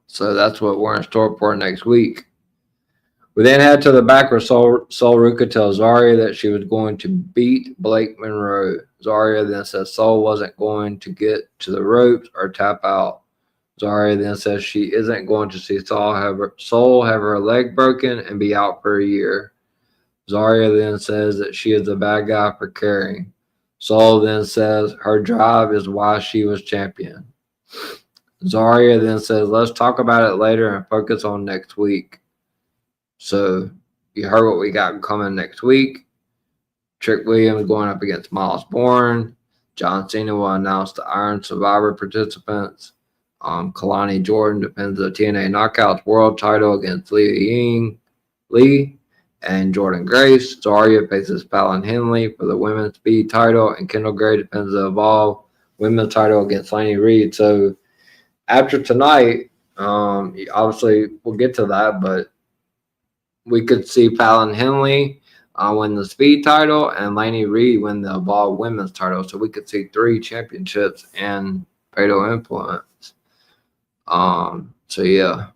So that's what we're in store for next week. We then head to the back where Sol Ruka tells Zarya that she was going to beat Blake Monroe. Zarya then says Sol wasn't going to get to the ropes or tap out. Zarya then says she isn't going to see Sol have her leg broken and be out for a year. Zarya then says that she is a bad guy for caring. Sol then says her drive is why she was champion. Zarya then says, let's talk about it later and focus on next week. So you heard what we got coming next week. Trick Williams going up against Miles Bourne. John Cena will announce the Iron Survivor participants. Kalani Jordan defends the TNA Knockouts World title against Lee and Jordan Grace. Zarya faces Fallon Henley for the Women's Speed title, and Kendall Gray defends the Evolve Women's title against Laney Reed. So after tonight, obviously we'll get to that, but we could see Fallon Henley win the Speed title and Laney Reed win the Evolve Women's title. So we could see 3 championships and Fatal Influence. So yeah.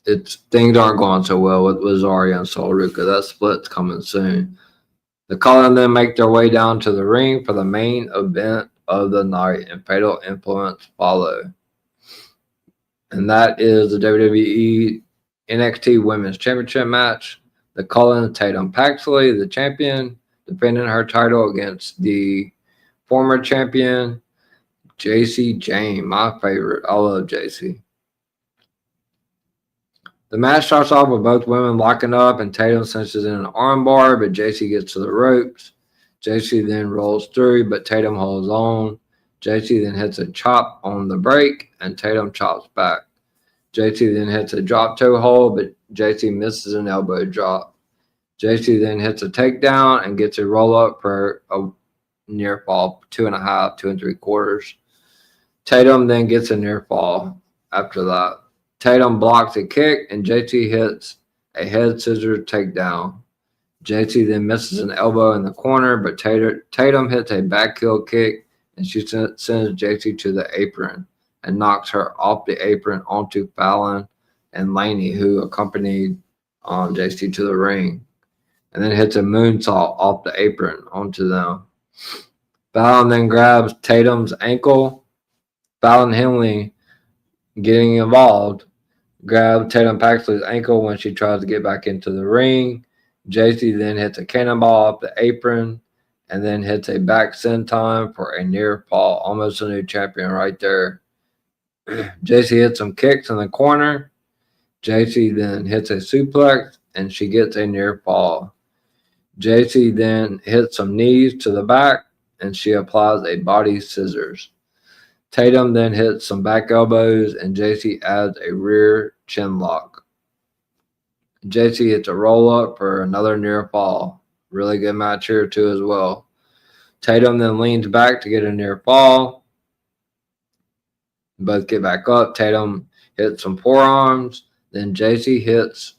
things aren't going so well with Zarya and Sol Ruka. That split's coming soon. The Cullen then make their way down to the ring for the main event of the night, and Fatal Influence follow. And that is the WWE NXT Women's Championship match. The Cullen Tatum Paxley, the champion, defending her title against the former champion, JC Jane, my favorite. I love JC. The match starts off with both women locking up, and Tatum cinches in an armbar, but JC gets to the ropes. JC then rolls through, but Tatum holds on. JC then hits a chop on the break, and Tatum chops back. JC then hits a drop toe hold, but JC misses an elbow drop. JC then hits a takedown and gets a roll up for a near fall, 2.5, 2 3/4. Tatum then gets a near fall after that. Tatum blocks a kick, and JT hits a head scissors takedown. JT then misses an elbow in the corner, but Tatum hits a back heel kick, and she sends JT to the apron and knocks her off the apron onto Fallon and Laney, who accompanied JT to the ring, and then hits a moonsault off the apron onto them. Fallon then grabs Tatum's ankle. Fallon Henley, getting involved, grabbed Tatum Paxley's ankle when she tries to get back into the ring. JC then hits a cannonball off the apron and then hits a back senton for a near fall. Almost a new champion right there. JC hits some kicks in the corner. JC then hits a suplex and she gets a near fall. JC then hits some knees to the back and she applies a body scissors. Tatum then hits some back elbows, and JC adds a rear chin lock. JC hits a roll up for another near fall. Really good match here too as well. Tatum then leans back to get a near fall. Both get back up. Tatum hits some forearms. Then JC hits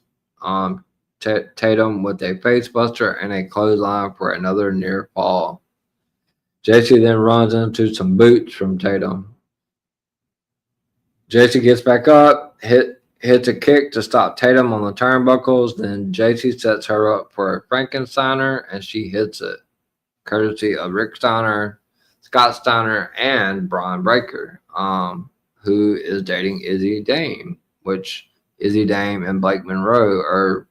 Tatum with a face buster and a clothesline for another near fall. JC then runs into some boots from Tatum. JC gets back up, hits a kick to stop Tatum on the turnbuckles. Then JC sets her up for a Frankensteiner, and she hits it, courtesy of Rick Steiner, Scott Steiner, and Braun Breaker, who is dating Izzy Dame, which Izzy Dame and Blake Monroe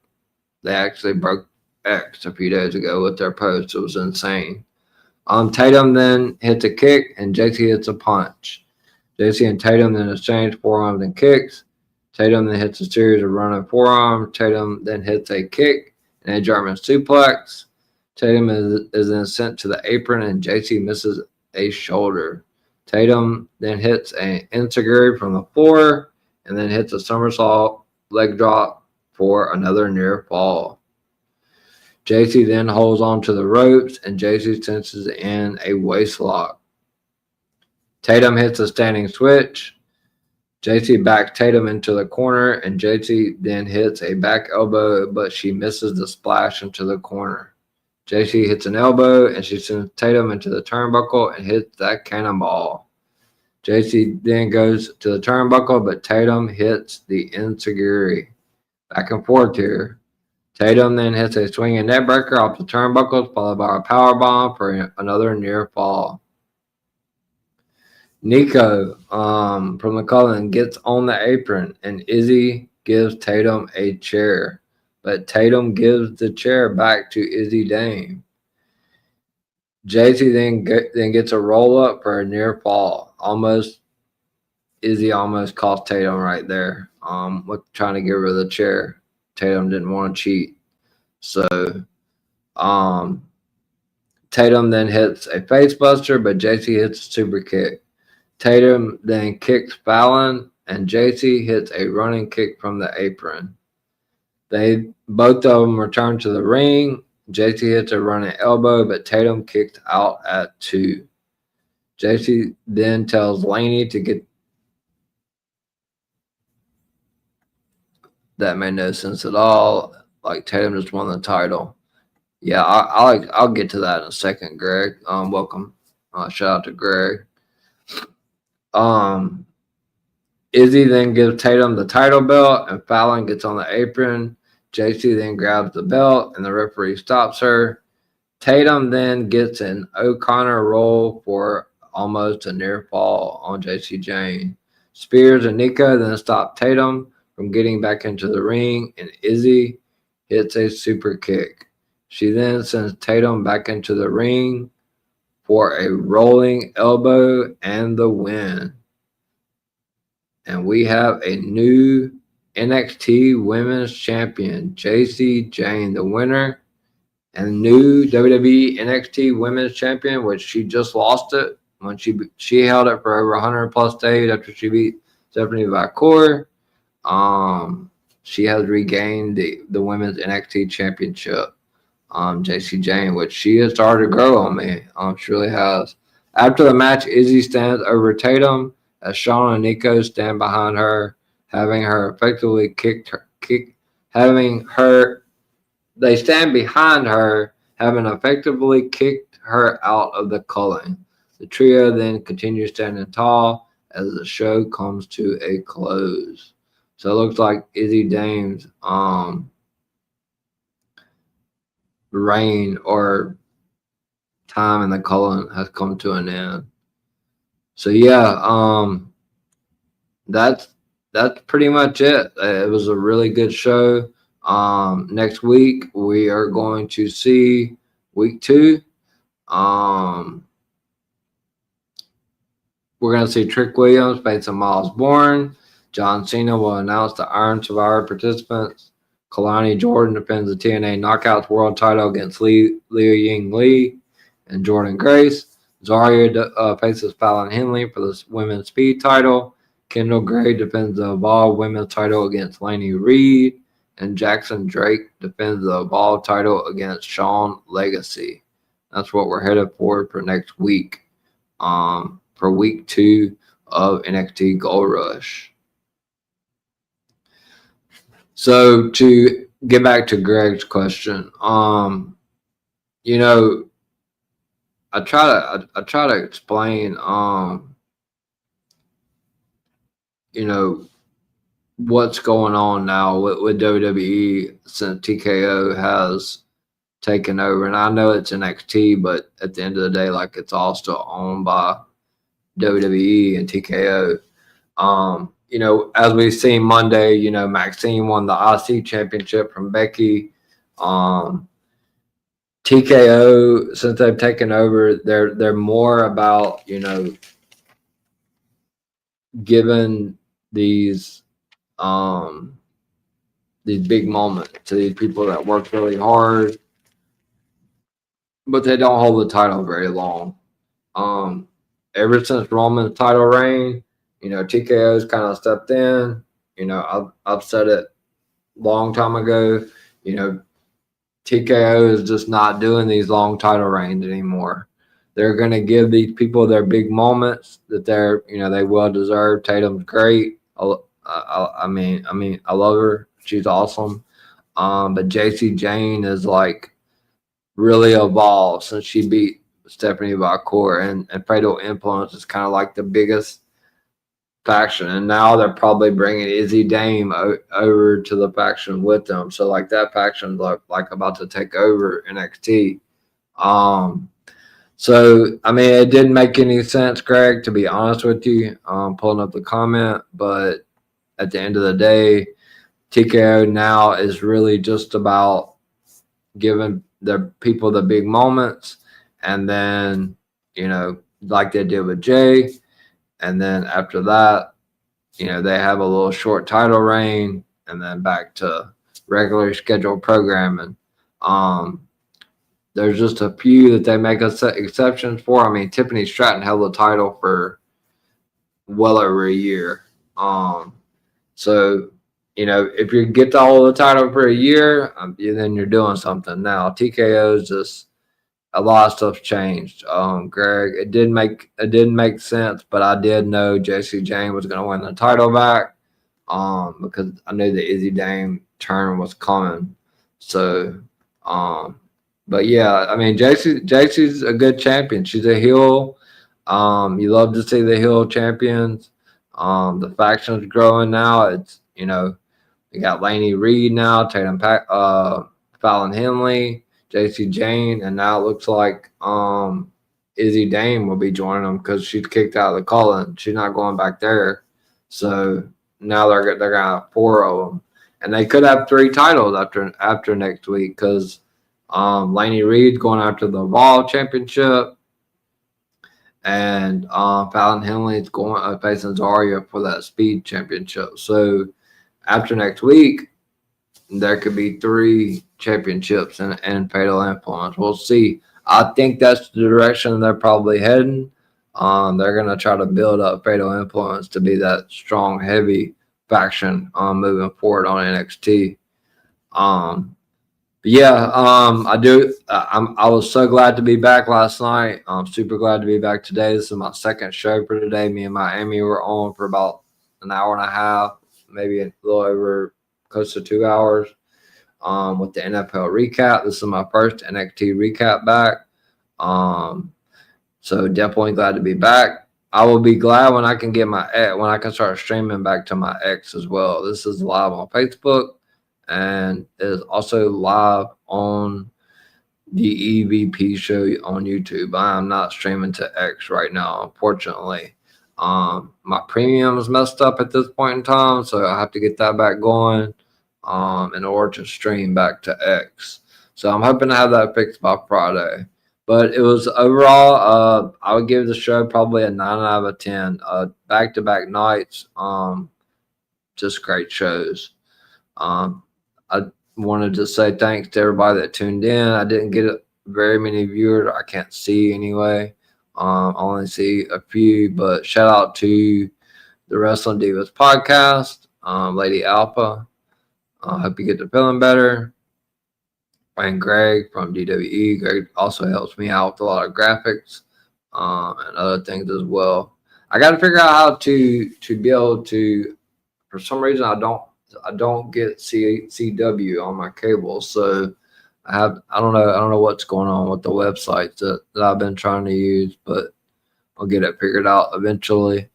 they actually broke X a few days ago with their post. It was insane. Tatum then hits a kick, and JC hits a punch. JC and Tatum then exchange forearms and kicks. Tatum then hits a series of running forearms. Tatum then hits a kick and a German suplex. Tatum is then sent to the apron, and JC misses a shoulder. Tatum then hits an enziguri from the floor and then hits a somersault leg drop for another near fall. JC then holds on to the ropes, and JC senses in a waist lock. Tatum hits a standing switch. JC backs Tatum into the corner, and JC then hits a back elbow, but she misses the splash into the corner. JC hits an elbow, and she sends Tatum into the turnbuckle and hits that cannonball. JC then goes to the turnbuckle, but Tatum hits the enziguri. Back and forth here. Tatum then hits a swinging neckbreaker off the turnbuckles, followed by a powerbomb for another near fall. Nico from the Cullen gets on the apron, and Izzy gives Tatum a chair, but Tatum gives the chair back to Izzy Dame. JC then gets a roll up for a near fall. Izzy almost cost Tatum right there. With trying to give her the chair. Tatum didn't want to cheat. So Tatum then hits a face buster, but JC hits a super kick. Tatum then kicks Fallon, and JC hits a running kick from the apron. Both of them return to the ring. JC hits a running elbow, but Tatum kicked out at 2. JC then tells Laney to get. That made no sense at all. Like Tatum just won the title. Yeah, I'll get to that in a second, Greg. Welcome. Shout out to Greg. Izzy then gives Tatum the title belt, and Fallon gets on the apron. JC then grabs the belt, and the referee stops her. Tatum then gets an O'Connor roll for almost a near fall on JC Jane. Spears and Nico then stop Tatum from getting back into the ring, and Izzy hits a super kick. She then sends Tatum back into the ring for a rolling elbow and the win. And we have a new NXT Women's Champion, JC Jane, the winner, and new WWE NXT Women's Champion, which she just lost it when she held it for over 100 plus days after she beat Stephanie Vacour. She has regained the Women's NXT Championship. JC Jane, which she has started to grow on me. She really has. After the match, Izzy stands over Tatum as Shawn and Nico stand behind her, having her effectively they stand behind her, having effectively kicked her out of the culling. The trio then continues standing tall as the show comes to a close. So it looks like Izzy Dame's reign or time in the culling has come to an end. So yeah, that's pretty much it. It was a really good show. Next week we are going to see week 2. We're going to see Trick Williams facing Miles Bourne. John Cena will announce the Iron Survivor participants. Kalani Jordan defends the TNA Knockouts World title against Liu Ying Lee and Jordan Grace. Zarya faces Fallon Henley for the Women's Speed title. Kendall Gray defends the Evolve Women's title against Laney Reed. And Jackson Drake defends the Evolve title against Sean Legacy. That's what we're headed for next week. For week 2 of NXT Gold Rush. So to get back to Greg's question, you know, I try to explain, you know, what's going on now with WWE since TKO has taken over. And I know it's NXT, but at the end of the day, like, it's all still owned by WWE and TKO. You know, as we've seen Monday, you know, Maxine won the IC championship from Becky. TKO, since they've taken over, they're more about, you know, giving these big moments to these people that work really hard, but they don't hold the title very long. Ever since Roman's title reign, you know, TKO's kind of stepped in. You know, I've said it a long time ago. You know, TKO is just not doing these long title reigns anymore. They're going to give these people their big moments that they're, you know, they well deserve. Tatum's great. I mean, I love her. She's awesome. But JC Jane is like really evolved since she beat Stephanie Vacour, and Fatal Influence is kind of like the biggest faction, and now they're probably bringing Izzy Dame over to the faction with them. So like that faction's like about to take over NXT. So I mean, it didn't make any sense, Greg, to be honest with you. Pulling up the comment, but at the end of the day, TKO now is really just about giving the people the big moments. And then, you know, like they did with Jay. And then after that, you know, they have a little short title reign and then back to regular scheduled programming. There's just a few that they make exceptions for. I mean, Tiffany Stratton held the title for well over a year. So, you know, if you get to hold the title for a year, then you're doing something. Now, TKO is just, a lot of stuff's changed. Greg, it didn't make sense, but I did know JC Jane was going to win the title back, because I knew the Izzy Dame turn was coming. So, but yeah, I mean, JC's a good champion. She's a heel. You love to see the heel champions. The faction's growing now. It's, you know, we got Laney Reed now, Tatum Fallon Henley, JC Jane, and now it looks like Izzy Dame will be joining them because she's kicked out of the call-in. She's not going back there. So now they're gonna have 4 of them, and they could have 3 titles after next week because Laney Reed going after the Raw Championship, and Fallon Henley is going facing Zarya for that Speed Championship. So after next week, there could be 3 championships and Fatal Influence. We'll see. I think that's the direction they're probably heading. They're going to try to build up Fatal Influence to be that strong, heavy faction moving forward on NXT. But yeah, I was so glad to be back last night. I'm super glad to be back today. This is my second show for today. Me and Miami were on for about an hour and a half, maybe a little over close to 2 hours with the NFL recap. This is my first NXT recap back. So definitely glad to be back. I will be glad when I can start streaming back to my X as well. This is live on Facebook and is also live on the EVP show on YouTube. I am not streaming to X right now, unfortunately. My premium is messed up at this point in time, so I have to get that back going in order to stream back to X. So I'm hoping to have that fixed by Friday. But it was overall, I would give the show probably a 9 out of 10. Back-to-back nights, just great shows. I wanted to say thanks to everybody that tuned in. I didn't get very many viewers. I can't see anyway. I only see a few, but shout out to the Wrestling Divas podcast, Lady Alpha. I hope you get to feeling better. And Greg from DWE. Greg also helps me out with a lot of graphics and other things as well. I got to figure out how to be able to. For some reason, I don't get CW on my cable, so I don't know what's going on with the websites that I've been trying to use, but I'll get it figured out eventually.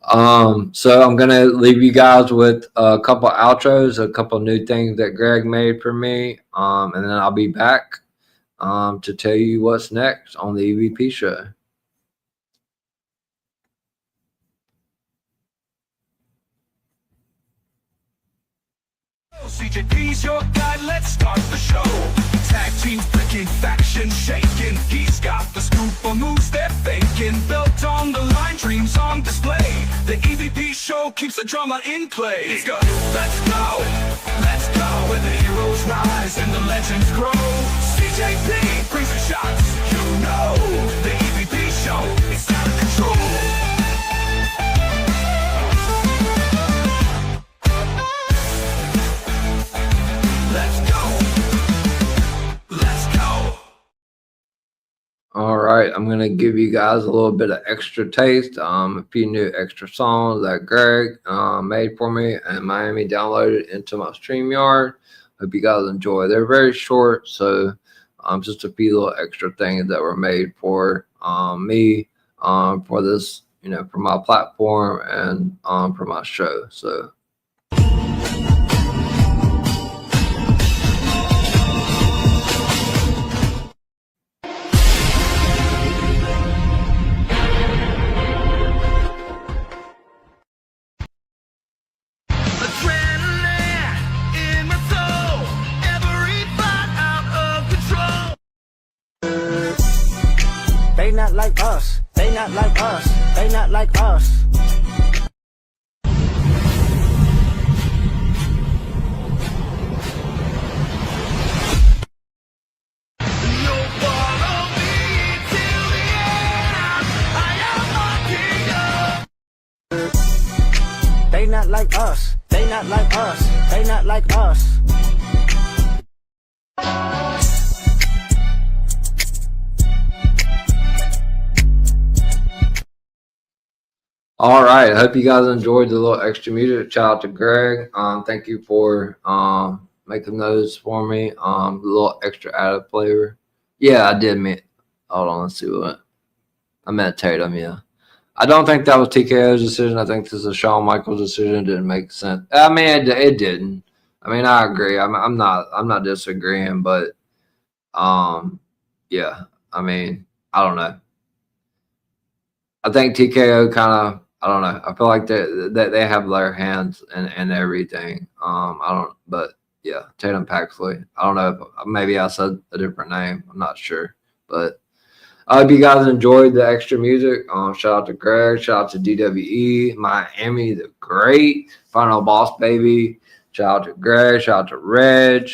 So I'm gonna leave you guys with a couple outros, a couple new things that Greg made for me, and then I'll be back to tell you what's next on the EVP show. CJP's your guy, let's start the show. Tag teams picking, factions shaking. He's got the scoop on moves they're faking. Belt on the line, dreams on display. The EVP show keeps the drama in play. It's good. Let's go where the heroes rise and the legends grow. CJP brings the shots, you know. The EVP show, it's out of control. All right, I'm gonna give you guys a little bit of extra taste, a few new extra songs that Greg made for me and Miami downloaded into my StreamYard. Hope you guys enjoy. They're very short, so just a few little extra things that were made for me for this, for my platform and for my show. So. They not like us. They not like us. They not like us. They not like us. They not like us. They not like us. All right. I hope you guys enjoyed the little extra music. Shout out to Greg. Thank you for making those for me. The little extra added flavor. Yeah, I did mean. Hold on, let's see what I meant Tatum. Yeah. I don't think that was TKO's decision. I think this is Shawn Michaels' decision. It didn't make sense. I mean, it didn't. I mean, I agree. I'm not disagreeing, but yeah. I mean, I don't know. I think TKO kind of. I don't know. I feel like they have their hands and everything. I don't. But yeah, Tatum Paxley. I don't know. If, maybe I said a different name. I'm not sure, but. I hope you guys enjoyed the extra music. Shout out to Greg. Shout out to DWE. Miami the Great. Final Boss Baby. Shout out to Greg. Shout out to Reg.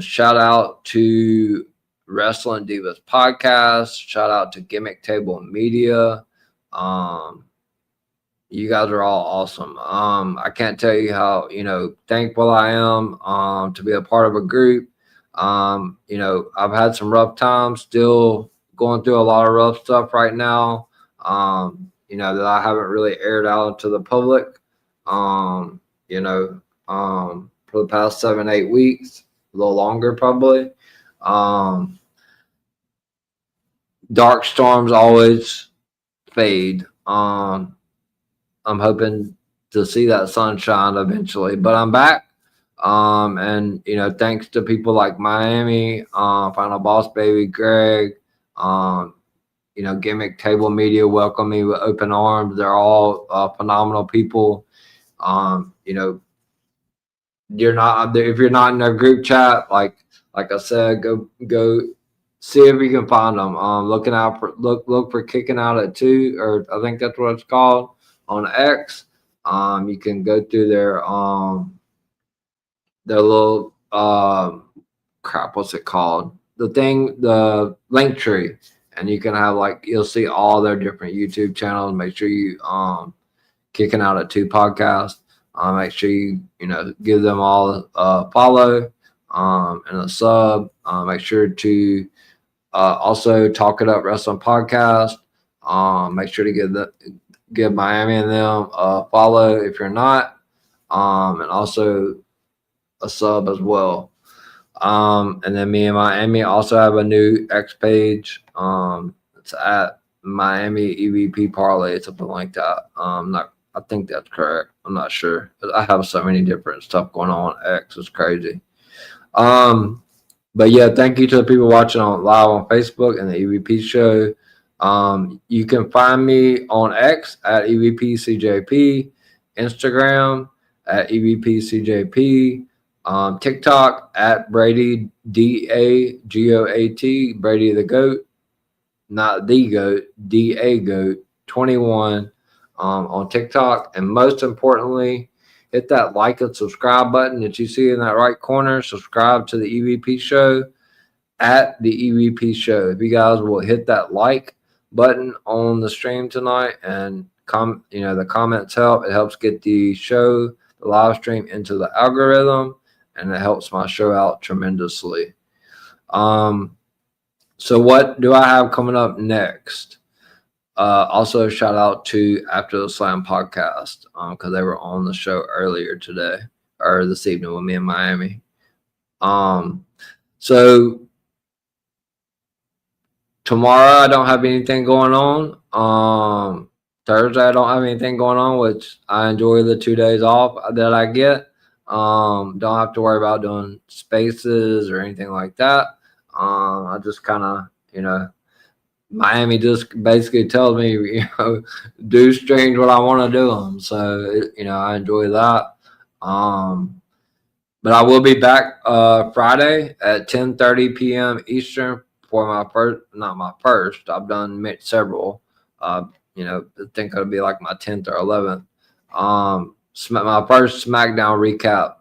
Shout out to Wrestling Divas Podcast. Shout out to Gimmick Table Media. You guys are all awesome. I can't tell you how, thankful I am to be a part of a group. I've had some rough times, still going through a lot of rough stuff right now, that I haven't really aired out into the public, for the past 7-8 weeks, a little longer probably. Dark storms always fade. I'm hoping to see that sunshine eventually, but I'm back. And thanks to people like Miami, Final Boss Baby, Greg, Gimmick Table Media welcome me with open arms. They're all phenomenal people. You're not if you're not in their group chat, like I said, go see if you can find them. Looking out for look for Kicking Out at 2, or I think that's what it's called on X. You can go through their little crap, what's it called? The link tree, and you can have you'll see all their different YouTube channels. Make sure you Kicking Out at 2 podcast. Make sure you give them all a follow and a sub. Make sure to also Talk It Up Wrestling Podcast. Make sure to give Miami and them a follow if you're not, and also a sub as well. And then me and Miami also have a new X page. It's at Miami EVP Parlay, something like that. I think that's correct. I'm not sure. I have so many different stuff going on X. It's crazy. But yeah, thank you to the people watching live on Facebook and the EVP show. You can find me on X at EVPCJP, Instagram at EVPCJP, TikTok at Brady DAGOAT, Brady the Goat, not the Goat, DA Goat 21 on TikTok. And most importantly, hit that like and subscribe button that you see in that right corner. Subscribe to the EVP show at the EVP show. If you guys will hit that like button on the stream tonight and the comments help. It helps get the show, the live stream into the algorithm, and it helps my show out tremendously. So what do I have coming up next? Also, shout out to After the Slam podcast because they were on the show earlier today or this evening with me in Miami. So tomorrow I don't have anything going on. Thursday I don't have anything going on, which I enjoy the 2 days off that I get. Don't have to worry about doing spaces or anything like that. I just kind of, Miami just basically tells me, do streams what I want to do them. So, I enjoy that. But I will be back Friday at 10:30 p.m. Eastern for my first, not my first. I've done several. I think it'll be like my 10th or 11th. My first SmackDown recap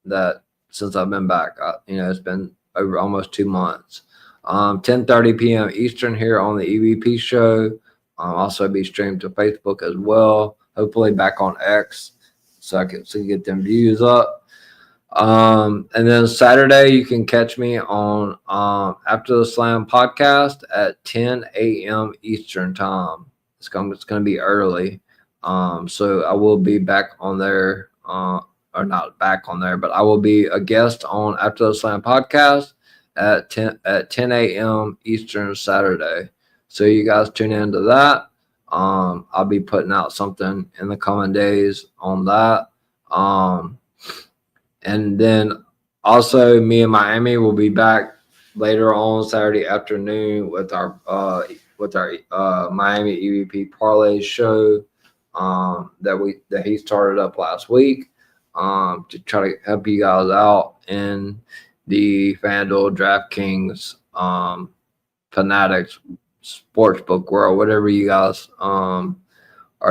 that since I've been back. It's been over almost 2 months. 10:30 p.m. Eastern here on the EVP show. Also be streamed to Facebook as well. Hopefully back on X so I can get them views up. And then Saturday you can catch me on After the Slam podcast at 10 a.m. Eastern time. It's gonna be early. So I will be back on there, or not back on there, but I will be a guest on After the Slam podcast at 10 a.m. Eastern Saturday. So you guys tune into that. I'll be putting out something in the coming days on that. And then also me and Miami will be back later on Saturday afternoon with our Miami EVP parlay show that he started up last week to try to help you guys out in the FanDuel DraftKings Fanatics sportsbook world, whatever you guys are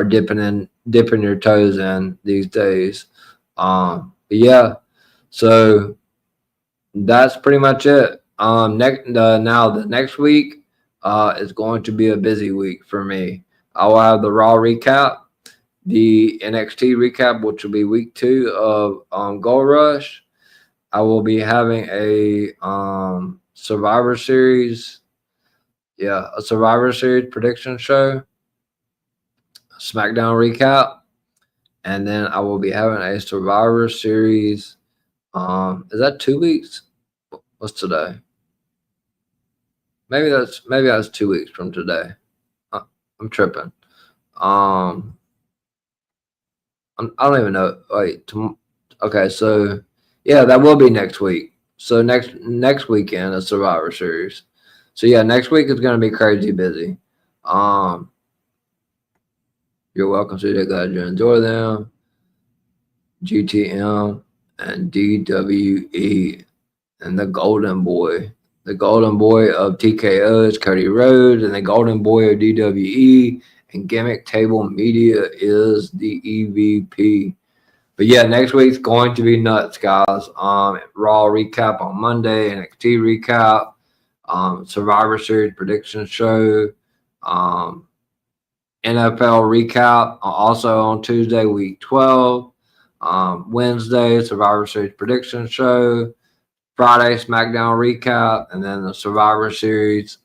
dipping your toes in these days. But yeah, so that's pretty much it. Now the next week is going to be a busy week for me. I'll have the Raw recap, the NXT recap, which will be week 2 of Gold Rush. I will be having a Survivor Series, a Survivor Series prediction show, SmackDown recap, and then I will be having a Survivor Series. Is that 2 weeks? What's today? Maybe that's 2 weeks from today. I'm tripping. I don't even know. Wait. Okay, so yeah, that will be next week. So next weekend is Survivor Series. So yeah, next week is going to be crazy busy. You're welcome to that. Glad you enjoy them. GTM and DWE and the Golden Boy. The Golden Boy of TKO is Cody Rhodes, and the Golden Boy of DWE and Gimmick Table Media is the EVP. But yeah, next week's going to be nuts, guys. Raw recap on Monday, NXT recap, Survivor Series prediction show, NFL recap also on Tuesday, week 12. Wednesday, Survivor Series prediction show. Friday, SmackDown recap, and then the Survivor Series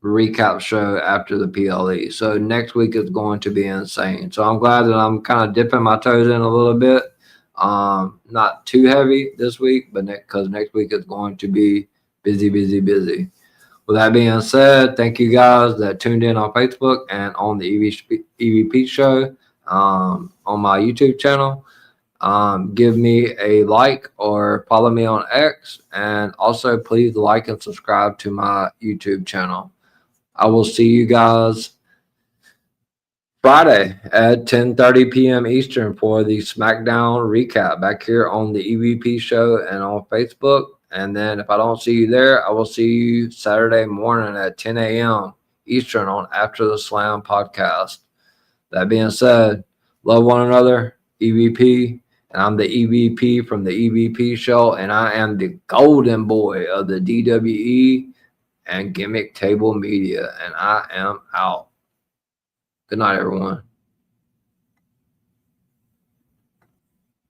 recap show after the PLE. So next week is going to be insane. So I'm glad that I'm kind of dipping my toes in a little bit. Not too heavy this week, but because next week is going to be busy. With that being said, thank you guys that tuned in on Facebook and on the EVP show on my YouTube channel. Give me a like or follow me on X, and also please like and subscribe to my YouTube channel. I will see you guys Friday at 10:30 p.m. Eastern for the SmackDown recap back here on the EVP show and on Facebook. And then if I don't see you there, I will see you Saturday morning at 10 a.m. Eastern on After the Slam podcast. That being said, love one another, EVP. And I'm the EVP from the EVP show, and I am the Golden Boy of the DWE and Gimmick Table Media, and I am out. Good night, everyone.